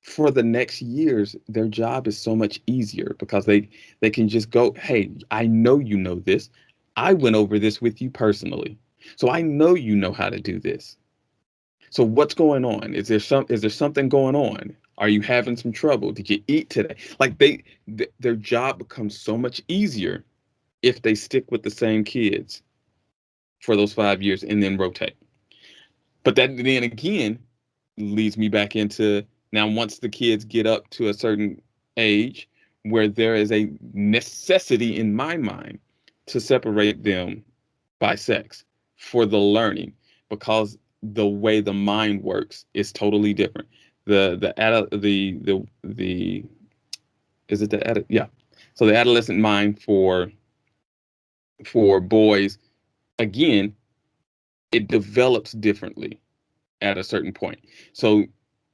for the next years, their job is so much easier because they can just go, hey, I know you know this. I went over this with you personally, so I know you know how to do this. So what's going on? Is there something going on? Are you having some trouble? Did you eat today? Like their job becomes so much easier if they stick with the same kids for those 5 years and then rotate. But that then again leads me back into now once the kids get up to a certain age where there is a necessity in my mind to separate them by sex for the learning, because the way the mind works is totally different. The is it yeah. So the adolescent mind for boys, again, it develops differently at a certain point. So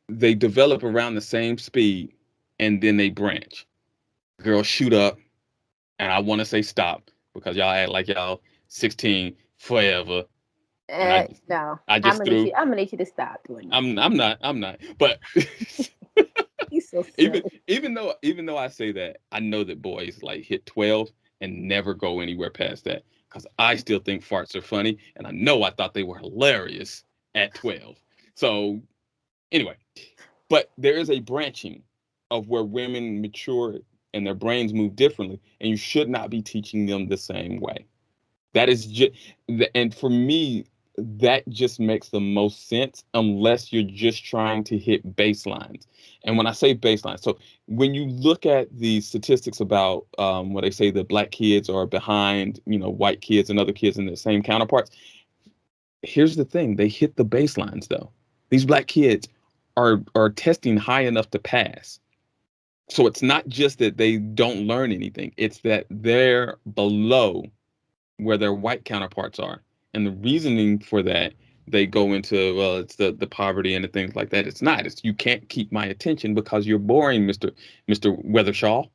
they develop around the same speed and then they branch. Girls shoot up And I want to say stop because y'all act like y'all 16 forever. And No, I just threw. I'm gonna need you to stop doing that. I'm not. But He's so even silly. even though I say that, I know that boys like hit 12 and never go anywhere past that because I still think farts are funny, and I know I thought they were hilarious at 12. So anyway, but there is a branching of where women mature and their brains move differently, and you should not be teaching them the same way. That is just, and for me, that just makes the most sense unless you're just trying to hit baselines. And when I say baseline, so when you look at the statistics about what they say that black kids are behind, white kids and other kids in the same counterparts, here's the thing: they hit the baselines though. These black kids are testing high enough to pass. So it's not just that they don't learn anything; it's that they're below where their white counterparts are. And the reasoning for that, they go into, well, it's the poverty and the things like that. It's not. It's you can't keep my attention because you're boring, Mr. Weathershaw.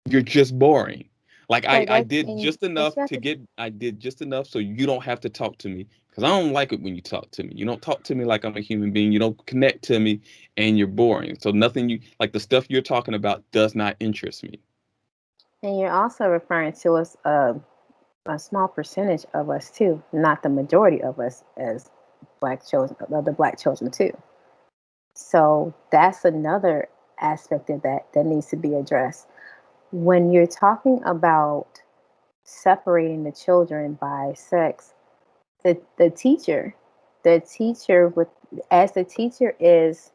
You're just boring. Like But I that's did and just but enough you have to to. get I did just enough so you don't have to talk to me because I don't like it when you talk to me. You don't talk to me like I'm a human being. You don't connect to me and you're boring. So nothing you like the stuff you're talking about does not interest me. And you're also referring to us a small percentage of us too, not the majority of us as black children, the black children too. So that's another aspect of that needs to be addressed. When you're talking about separating the children by sex, the teacher with as the teacher is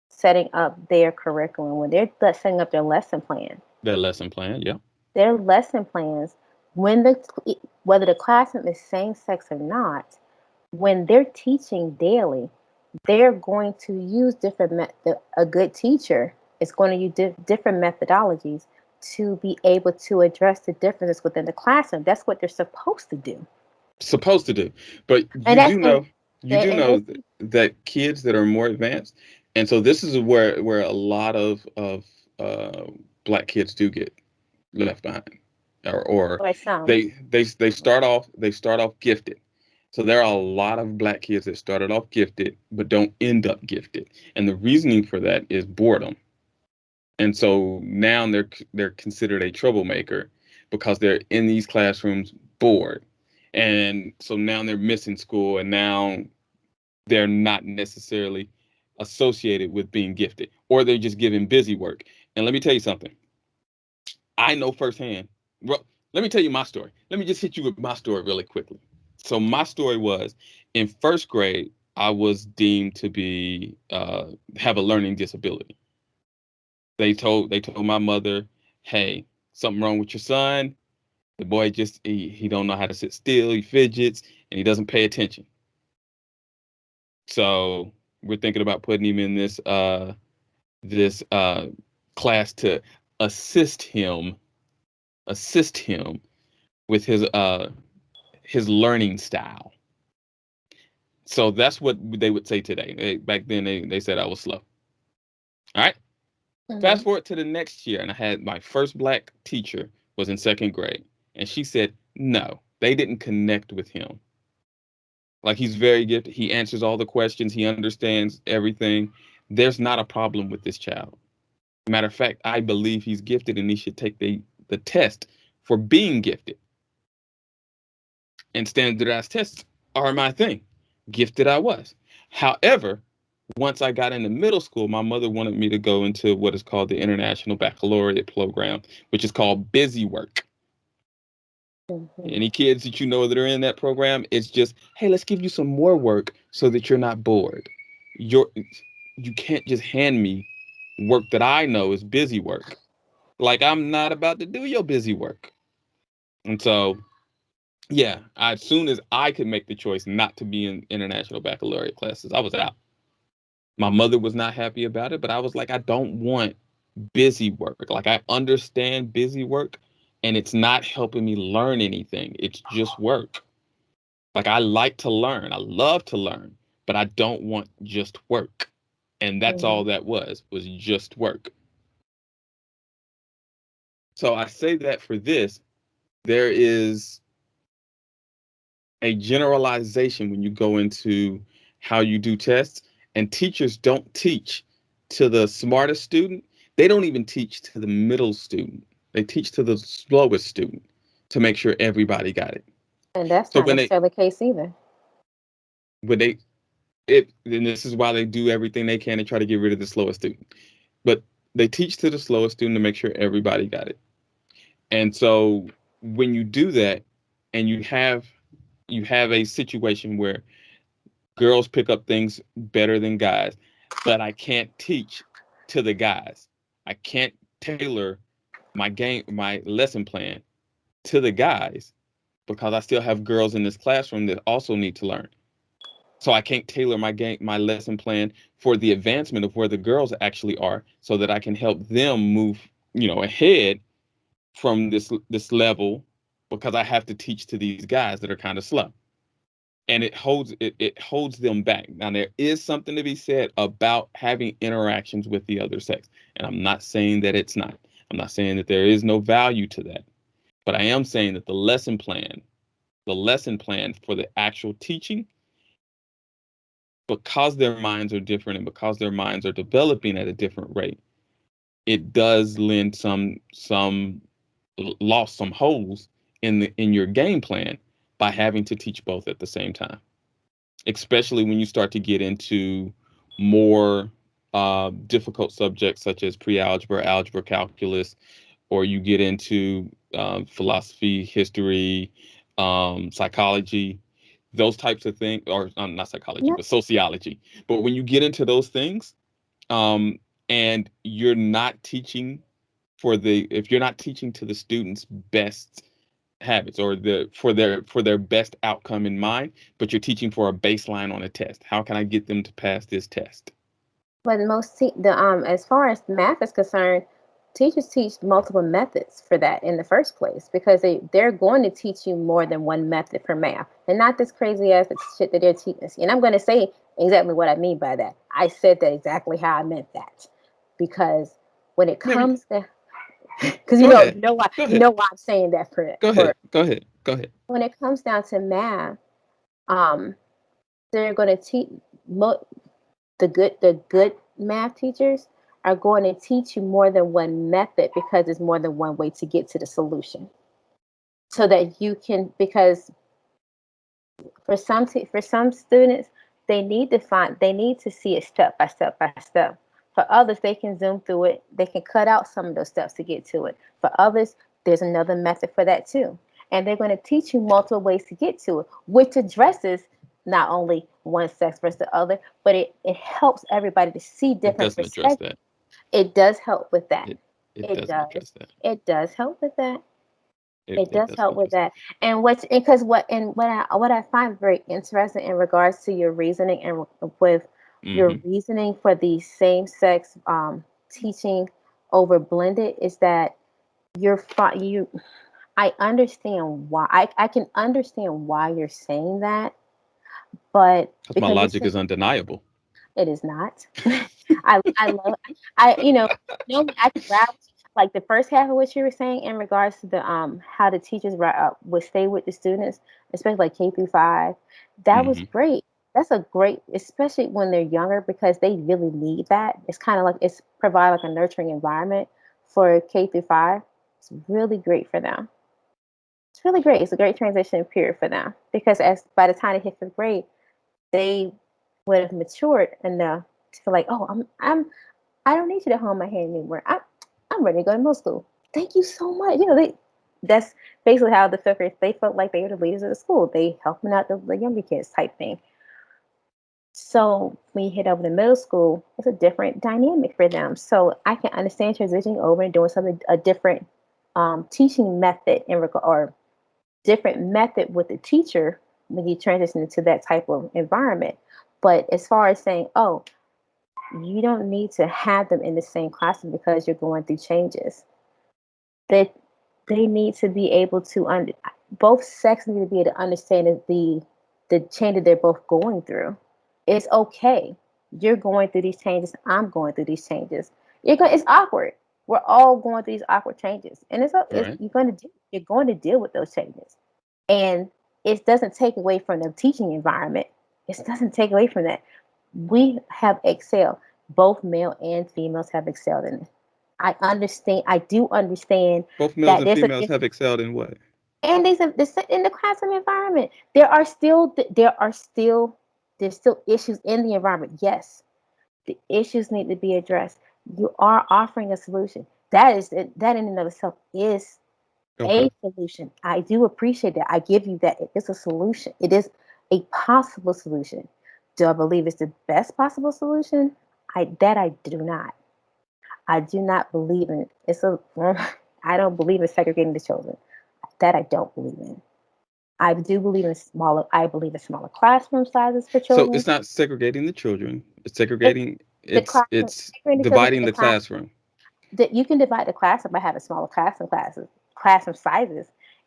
setting up their curriculum, when they're setting up their lesson plan, That lesson plan, yeah. their lesson plans, when the whether the classroom is same sex or not, when they're teaching daily, they're going to use a good teacher is going to use different methodologies to be able to address the differences within the classroom. That's what they're supposed to do. Supposed to do. But And that's and you do and know this that kids that are more advanced, and so this is where a lot of uh, black kids do get left behind, or or some. they start off gifted. So there are a lot of black kids that started off gifted but don't end up gifted, and the reasoning for that is boredom. And so now they're considered a troublemaker because they're in these classrooms bored. And so now they're missing school and now they're not necessarily associated with being gifted or they're just given busy work. And let me tell you something. I know firsthand. Well, let me tell you my story. Let me just hit you with my story really quickly. So my story was in first grade, I was deemed to be have a learning disability. They told my mother, "Hey, something wrong with your son. The boy just he don't know how to sit still. He fidgets and he doesn't pay attention." So we're thinking about putting him in this class to assist him assist him with his learning style. So that's what they would say today. Back then they said I was slow. All right. Fast Mhm. forward to the next year, and I had my first black teacher was in second grade, and she said, no, they didn't connect with him. Like he's very gifted. He answers all the questions. He understands everything. There's not a problem with this child. Matter of fact, I believe he's gifted, and he should take the test for being gifted. And standardized tests are my thing. Gifted I was. However, once I got into middle school, my mother wanted me to go into what is called the International Baccalaureate program, which is called busy work. Mhm. Any kids that you know that are in that program, it's just, hey, let's give you some more work so that you're not bored. You're you can't just hand me work that I know is busy work. Like I'm not about to do your busy work. And so, yeah, as soon as I could make the choice not to be in international baccalaureate classes, I was out. My mother was not happy about it, but I was like, I don't want busy work. Like I understand busy work and it's not helping me learn anything. It's just work. Like I like to learn. I love to learn, but I don't want just work. And that's all Mhm. that was just work. So I say that for this, there is a generalization when you go into how you do tests, and teachers don't teach to the smartest student. They don't even teach to the middle student. They teach to the slowest student to make sure everybody got it. And that's So not necessarily the case either. when they it and this is why they do everything they can to try to get rid of the slowest student. But they teach to the slowest student to make sure everybody got it. And so when you do that, and you have a situation where girls pick up things better than guys, but I can't teach to the guys. I can't tailor my lesson plan to the guys because I still have girls in this classroom that also need to learn. So I can't tailor my lesson plan for the advancement of where the girls actually are so that I can help them move, ahead from this level, because I have to teach to these guys that are kind of slow. And it holds them back. Now there is something to be said about having interactions with the other sex. And I'm not saying that it's not. I'm not saying that there is no value to that. But I am saying that the lesson plan for the actual teaching, because their minds are different and because their minds are developing at a different rate, it does lend some lost some holes in your game plan by having to teach both at the same time, especially when you start to get into more difficult subjects such as pre-algebra, algebra, calculus, or you get into philosophy, history, psychology, those types of things, or not psychology, No, but sociology. But when you get into those things, um, and you're not teaching if you're not teaching to the students' best habits, or for their best outcome in mind, but you're teaching for a baseline on a test. How can I get them to pass this test? but as far as math is concerned, teachers teach multiple methods for that in the first place because they're going to teach you more than one method for math, and not this crazy ass shit that they're teaching us. And I'm going to say exactly what I mean by that. I said that exactly how I meant that because when it Yeah, comes to because go ahead. Go you ahead. know why I'm saying that Go for ahead. Go ahead. Go ahead. when it comes down to math, um, they're going to teach mo- the good math teachers are going to teach you more than one method because there's more than one way to get to the solution. So that you can because for some students they need to see it step by step by step. For others, they can zoom through it. They can cut out some of those steps to get to it. For others, there's another method for that too. And they're going to teach you multiple ways to get to it, which addresses not only one sex versus the other, but it helps everybody to see It different doesn't address perspectives. that. It does help with that. It It doesn't does. address that. It does help with that. It It it does doesn't help with address that. And what I find very interesting in regards to your reasoning and with that. your reasoning for the same sex teaching over blended is that you I understand why I can understand why you're saying that, but Because my because you're logic saying is undeniable. it is not. I love I normally I can ride with you. Like the first half of what you were saying in regards to the how the teachers would stay with the students, especially like K through 5. That was Hmm. great. That's a great, especially when they're younger because they really need that. It's kind of like it's provide like a nurturing environment for K through 5. It's really great for them. It's really great. It's a great transition period for them because as by the time they hit 5th grade, they would have matured enough to feel like, oh, I don't need you to hold my hand anymore. I'm ready to go to middle school. Thank you so much. That's basically how the 5th grade they felt like they were the leaders of the school. They helping out the younger kids type thing. So when you hit over to middle school, it's a different dynamic for them. So I can understand transitioning over and doing something a different teaching method in regard or different method with the teacher when you transition into that type of environment. But as far as saying, oh, you don't need to have them in the same classroom because you're going through changes. That they need to be able to both sexes need to be able to understand that the change that they're both going through. It's okay. You're going through these changes. I'm going through these changes. It's awkward. We're all going through these awkward changes, and it's Right. you're going to deal with those changes, and it doesn't take away from the teaching environment. It doesn't take away from that. We have excelled. Both male and females have excelled in it. I understand. I do understand Both males that and there's a females have excelled in what? and there's in the classroom environment. There's still issues in the environment. Yes, the issues need to be addressed. You are offering a solution. That in and of itself is Okay. a solution. I do appreciate that. I give you that. It is a solution. It is a possible solution. Do I believe it's the best possible solution? I do not. I do not believe in it. I don't believe in segregating the children. That I don't believe in. I believe in smaller classroom sizes for So children. it's not segregating the children. It's It's segregating. the It's classroom it's segregating the children in dividing the the class classroom. that you can divide the classroom by having smaller classroom sizes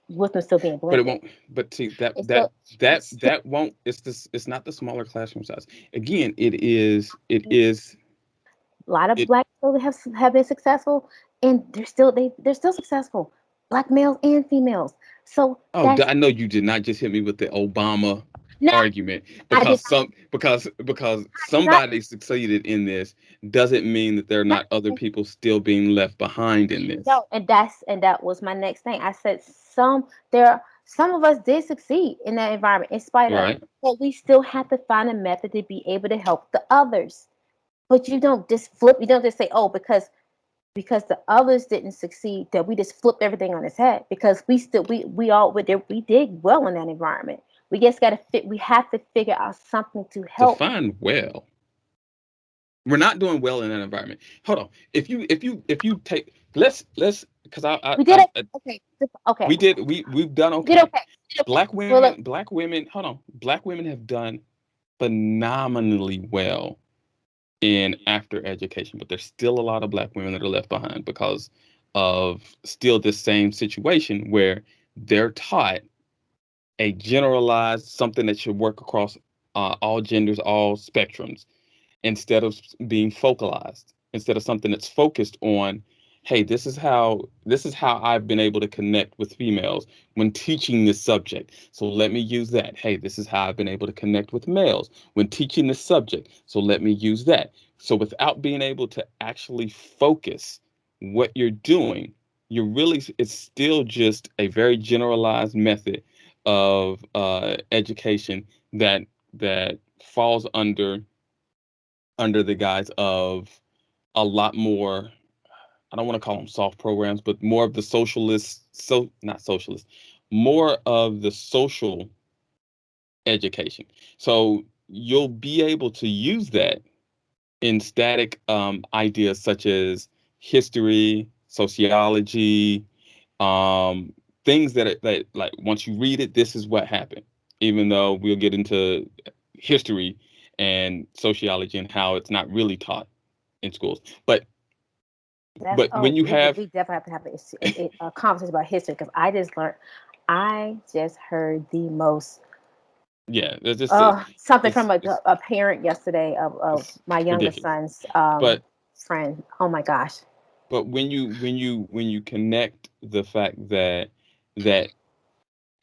with them still being But it blended. won't. But see that It's that still that it's still that won't. It's this. It's not the smaller classroom size. Again, it is. It is. a lot of It. black children have been successful, and they're still successful, black males and females. So Oh, that's I know you did not just hit me with the Obama no, argument I did because I did not. somebody succeeded in this doesn't mean that there are Not not other people still being left behind in this. no, that was my next thing. I said some of us did succeed in that environment in spite of, Right. but we still have to find a method to be able to help the others. But you don't just flip. You don't just say, "Oh, because the others didn't succeed, that we just flip everything on its head." Because we did well in that environment. We just got to fit. We have to figure out something to help. Define well. We're not doing well in that environment. Hold on. If you take let's because We did it. I Okay. Okay. we've done We did okay. okay. We did okay. Well, look, Black women, hold on. Black women have done phenomenally well in after education, but there's still a lot of black women that are left behind because of still this same situation where they're taught a generalized something that should work across all genders, all spectrums, instead of being focalized, instead of something that's focused on, hey, this is how I've been able to connect with females when teaching this subject, so let me use that. Hey, this is how I've been able to connect with males when teaching this subject, so let me use that. So without being able to actually focus what you're doing, you're really, it's still just a very generalized method of education that falls under the guise of a lot more, I don't want to call them soft programs, but more of the socialist, so not socialist, more of the social education. So you'll be able to use that in static ideas such as history, sociology, um, things that like once you read it, this is what happened. Even though we'll get into history and sociology and how it's not really taught in schools. But when you have, we definitely have to have a conversation about history because I just heard the most yeah, there's just it's something from it's it's, a parent yesterday of it's my youngest ridiculous. son's But friend. Oh my gosh. when you connect the fact that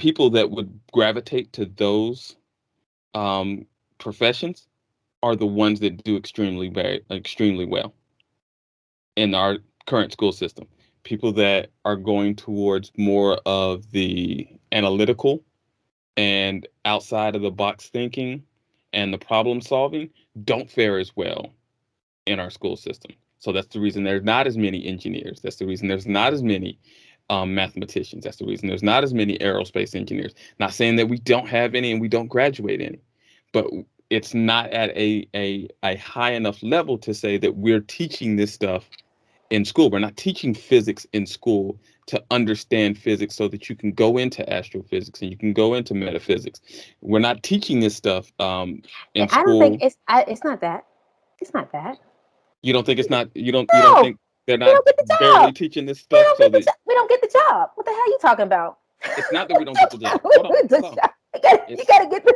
people that would gravitate to those um, professions are the ones that do extremely well in our current school system. People that are going towards more of the analytical and outside of the box thinking and the problem solving don't fare as well in our school system. So that's the reason there's not as many engineers. That's the reason there's not as many mathematicians. That's the reason there's not as many aerospace engineers. Not saying that we don't have any and we don't graduate any, but it's not at a high enough level to say that we're teaching this stuff in school. We're not teaching physics in school to understand physics so that you can go into astrophysics and you can go into metaphysics. We're not teaching this stuff in And I don't think school. it's not that. It's not that. You don't think it's not, you don't No, think they're we not don't get the barely job. teaching this stuff so that We don't get the job. What the hell are you talking about? it's not that we don't get the job. Hold on, The hold on. job. You It's gotta get the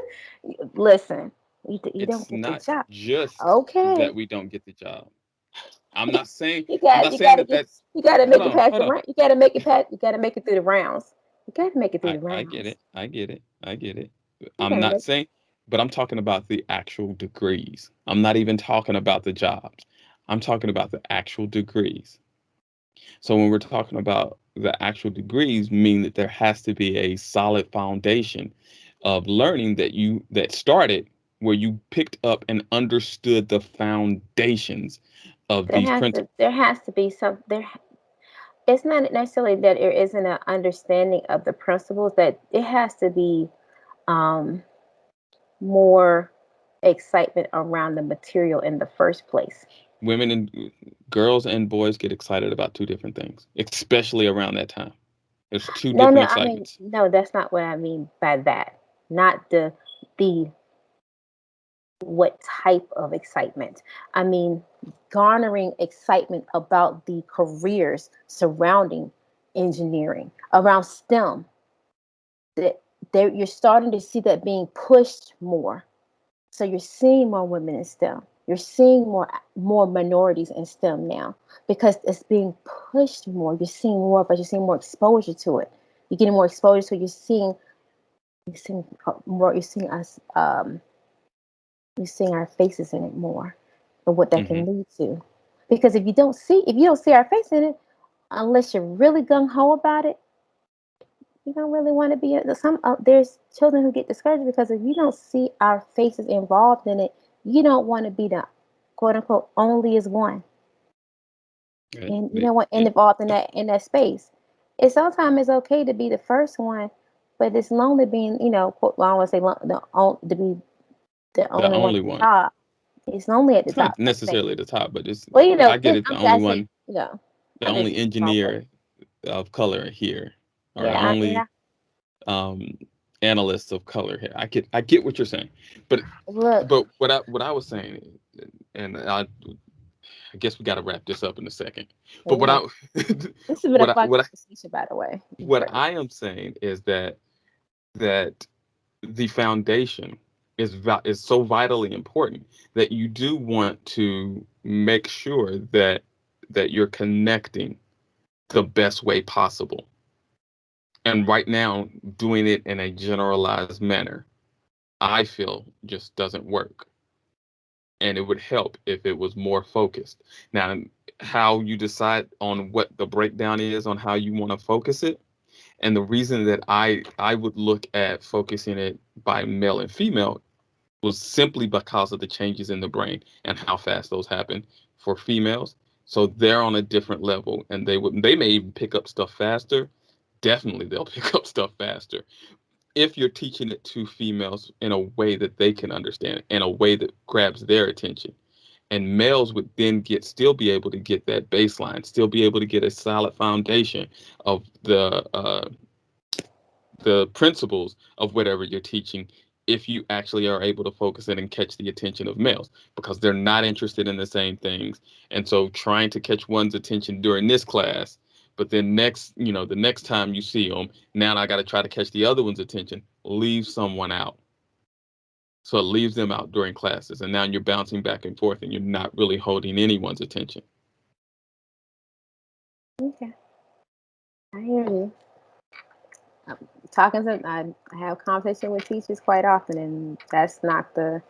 listen. You don't it's get the not job. just Okay. that we don't get the job. I'm not saying You I'm got not you saying got to that get that's you got to hold make it on, past hold the on. round. You got to make it past. You got to make it through the rounds. You got to make it through the I get rounds. it. I get it. I get it. You I'm got to not make. saying, but I'm talking about the actual degrees. I'm not even talking about the jobs. I'm talking about the actual degrees. So when we're talking about the actual degrees, mean that there has to be a solid foundation of learning that started where you picked up and understood the foundations of these principles. There has to be some there. It's not necessarily that there isn't an understanding of the principles. That it has to be um, more excitement around the material in the first place. Women and girls and boys get excited about two different things, especially around that time. There's two No, different no, I mean, excitements. no, that's not what I mean by that. Not the what type of excitement. I mean, garnering excitement about the careers surrounding engineering, around STEM. That you're starting to see that being pushed more. So you're seeing more women in STEM. You're seeing more minorities in STEM now because it's being pushed more. You're seeing more, but you're seeing more exposure to it. You're getting more exposure, so you're seeing more. You're seeing our faces in it more, and what that can Hmm. lead to. Because if you don't see our face in it, unless you're really gung ho about it, you don't really want to be. There's children who get discouraged because if you don't see our faces involved in it, you don't want to be the quote unquote only as one, and you The, don't want to yeah, involved in that space. It's sometimes it's okay to be the first one, but it's lonely being quote. Well, I don't want to say to be the the only one only at the one. top. It's lonely at the It's not top. I think. necessarily at the top, but it's Well, I get just it. The I'm only just saying, one, the I'm just only speaking from my point. engineer of color here, or the Yeah, only um, analyst of color here. I get what you're saying, but look, what I was saying, and I guess we got to wrap this up in a second. But what yeah. I This has been a what I fun what I conversation, by the way. what Great. I am saying is that the foundation is so vitally important that you do want to make sure that you're connecting the best way possible. And right now, doing it in a generalized manner, I feel just doesn't work. And it would help if it was more focused. Now, how you decide on what the breakdown is on how you want to focus it, and the reason that I would look at focusing it by male and female was simply because of the changes in the brain and how fast those happen for females. So they're on a different level, and they may even pick up stuff faster. Definitely, they'll pick up stuff faster if you're teaching it to females in a way that they can understand, in a way that grabs their attention. And males would then still be able to get that baseline, still be able to get a solid foundation of the principles of whatever you're teaching if you actually are able to focus it and catch the attention of males because they're not interested in the same things. And so trying to catch one's attention during this class, but then the next time you see them, now I got to try to catch the other one's attention, leave someone out. So it leaves them out during classes. And now you're bouncing back and forth and you're not really holding anyone's attention. Okay, I hear you. Talking to I have conversation with teachers quite often, and that's not the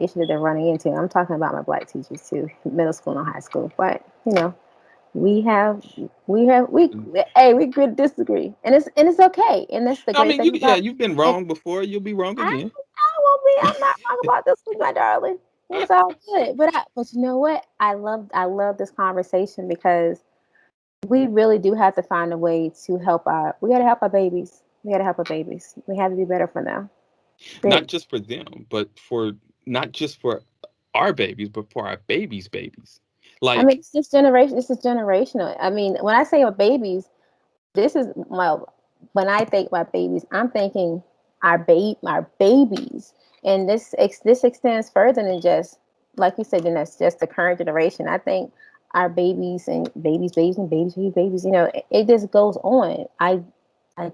issue that they're running into. I'm talking about my black teachers too, middle school and high school. But we have we agree to disagree, and it's okay, and that's the I great mean, thing about it. you've been And wrong before. You'll be wrong I again. I won't be. I'm not wrong about this one, my darling. It's all good. But you know what? I love this conversation because we really do have to find a way to help we got to help our babies. We got to help our babies. We have to do better for them. Not They, just for them, but for not just for our babies, but for our babies' babies. I mean, Like, it's this generation. This is generational. I mean, when I say our babies, this is when I think about babies, I'm thinking our babies, and this extends further than just like you said. Then that's just the current generation. I think our babies and babies and babies. It just goes on. I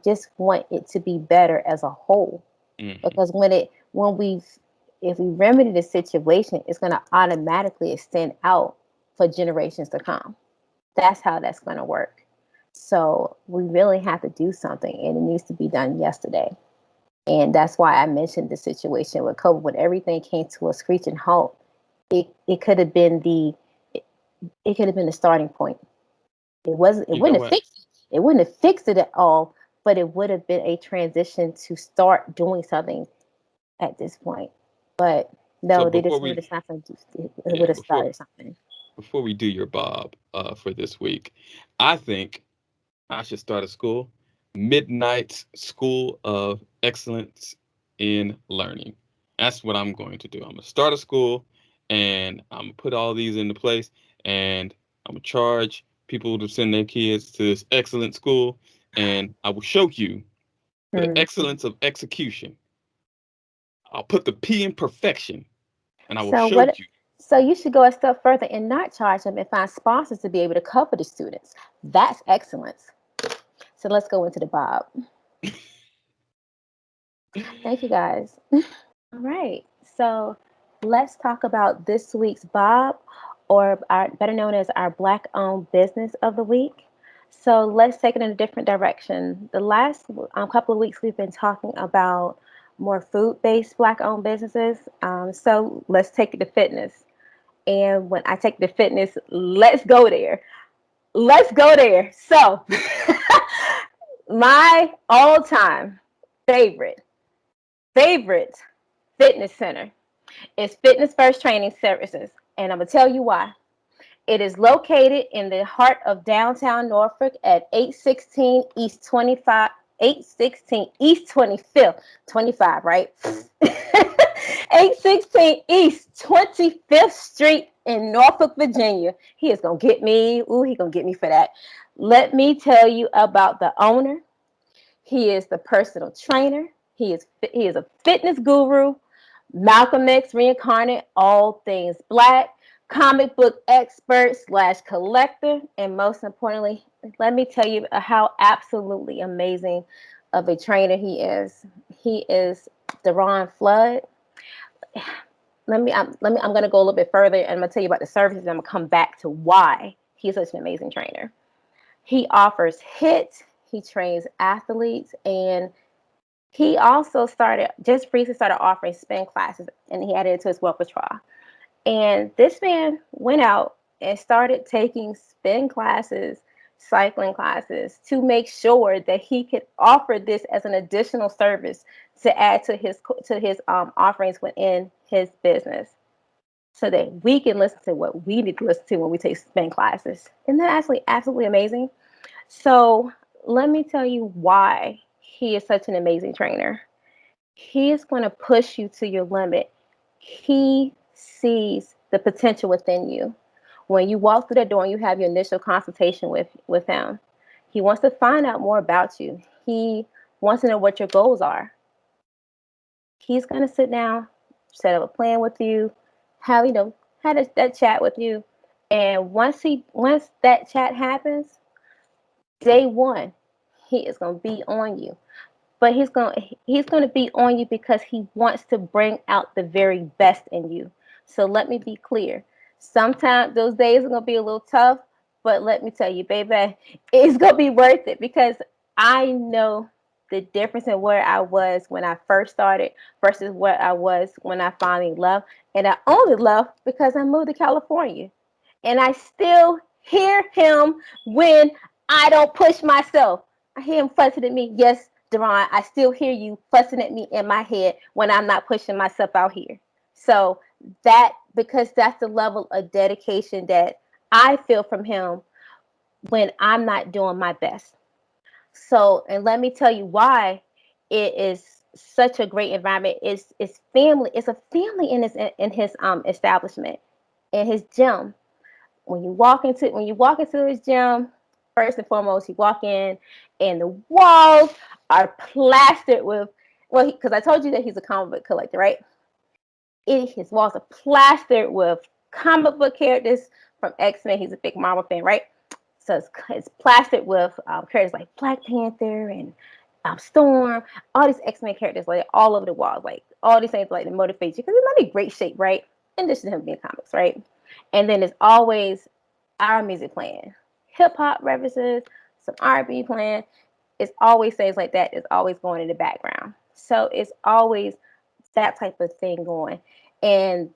just want it to be better as a whole mhm. because if we remedy the situation, it's going to automatically extend out for generations to come. That's how that's going to work. So we really have to do something, and it needs to be done yesterday. And that's why I mentioned the situation with COVID when everything came to a screeching halt. It could have been it could have been the starting point. It wasn't. It You know wouldn't have what? fixed it. It wouldn't have fixed it at all. But it would have been a transition to start doing something at this point. But So no, they before decided we, it's not going to do. It would yeah, have started something. before we do your Bob for this week, I think I should start a school, Midnight School of Excellence in Learning. That's what I'm going to do. I'm gonna start a school, and I'm gonna put all these into place, and I'm gonna charge people to send their kids to this excellent school, and I will show you the Hmm. excellence of execution. I'll put the P in perfection, and I will So show what? you. So you should go a step further and not charge them and find sponsors to be able to cover the students. That's excellence. So let's go into the Bob. Thank you guys. All right. So let's talk about this week's Bob, or our, better known as our Black owned business of the week. So let's take it in a different direction. The last couple of weeks, we've been talking about more food based Black owned businesses. So let's take it to fitness. And when I take the fitness, let's go there. Let's go there. So, my all time favorite, favorite fitness center is Fitness First Training Services. And I'm going to tell you why. It is located in the heart of downtown Norfolk at 816 East 25, 816 East 25th, 25, right? 816 East 25th Street in Norfolk, Virginia. He is going to get me. Ooh, he going to get me for that. Let me tell you about the owner. He is the personal trainer. He is a fitness guru, Malcolm X reincarnate, all things Black, comic book expert slash collector, and most importantly, let me tell you how absolutely amazing of a trainer he is. He is Deron Flood. I'm going to go a little bit further, and I'm going to tell you about the services. And I'm going to come back to why he's such an amazing trainer. He offers HIIT. He trains athletes, and he also just recently started offering spin classes, and he added it to his repertoire. And this man went out and started taking spin classes, cycling classes, to make sure that he could offer this as an additional service to add to his offerings within his business, so that we can listen to what we need to listen to when we take spin classes. Isn't that actually absolutely amazing? So let me tell you why he is such an amazing trainer. He is going to push you to your limit. He sees the potential within you. When you walk through that door and you have your initial consultation with him, he wants to find out more about you. He wants to know what your goals are. He's going to sit down, set up a plan with you, have that chat with you, and once that chat happens, day one, he is going to be on you. But he's going to be on you because he wants to bring out the very best in you. So let me be clear. Sometimes those days are going to be a little tough, but let me tell you, baby, it's going to be worth it, because I know the difference in where I was when I first started versus where I was when I finally left. And I only left because I moved to California. And I still hear him when I don't push myself. I hear him fussing at me. Yes, Deron, I still hear you fussing at me in my head when I'm not pushing myself out here. So because that's the level of dedication that I feel from him when I'm not doing my best. So, and let me tell you why it is such a great environment. It's family. It's a family in his establishment, in his gym. When you walk into his gym, first and foremost, you walk in, and the walls are plastered with, well, because I told you that he's a comic book collector, right? His walls are plastered with comic book characters from X-Men. He's a big Marvel fan, right? So it's plastered with characters like Black Panther and Storm, all these X-Men characters, like all over the walls, like all these things like to motivate you, because he's not in great shape, right? In addition to him being comics, right? And then there's always our music playing, hip hop references, some R&B playing. It's always things like that. It's always going in the background. So it's always that type of thing going. And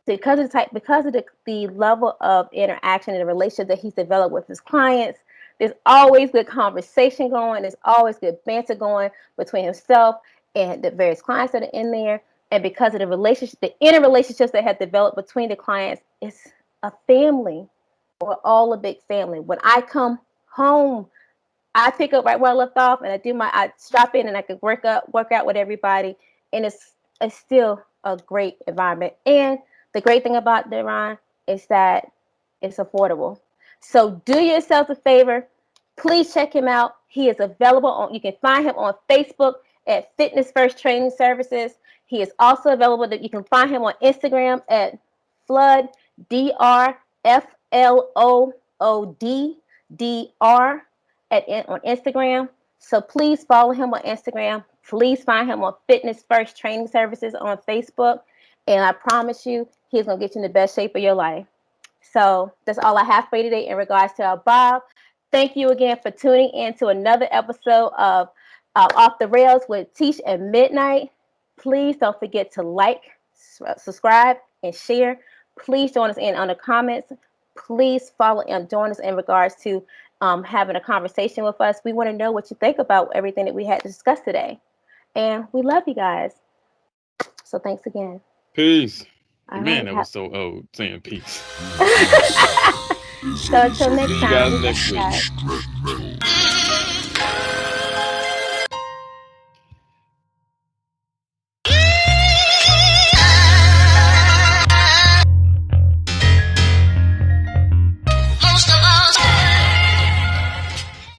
because of the level of interaction and the relationship that he's developed with his clients, there's always good conversation going. There's always good banter going between himself and the various clients that are in there. And because of the relationship, the inner relationships that have developed between the clients, it's a family. We're all a big family. When I come home, I pick up right where I left off, and I strap in, and I can work out with everybody, and it's still a great environment. And the great thing about Deron is that it's affordable. So do yourself a favor, please check him out. He is available on. You can find him on Facebook at Fitness First Training Services. He is also available that you can find him on Instagram at Flood DRFLOODDR on Instagram. So please follow him on Instagram. Please find him on Fitness First Training Services on Facebook. And I promise you, he's going to get you in the best shape of your life. So that's all I have for you today in regards to our Bob. Thank you again for tuning in to another episode of Off the Rails with Teesh and Mydnite. Please don't forget to like, subscribe, and share. Please join us in on the comments. Please follow and join us in regards to having a conversation with us. We want to know what you think about everything that we had to discuss today. And we love you guys. So thanks again. Peace. All Man, right. that was so old saying peace. So until next See you time. guys next week. Guys.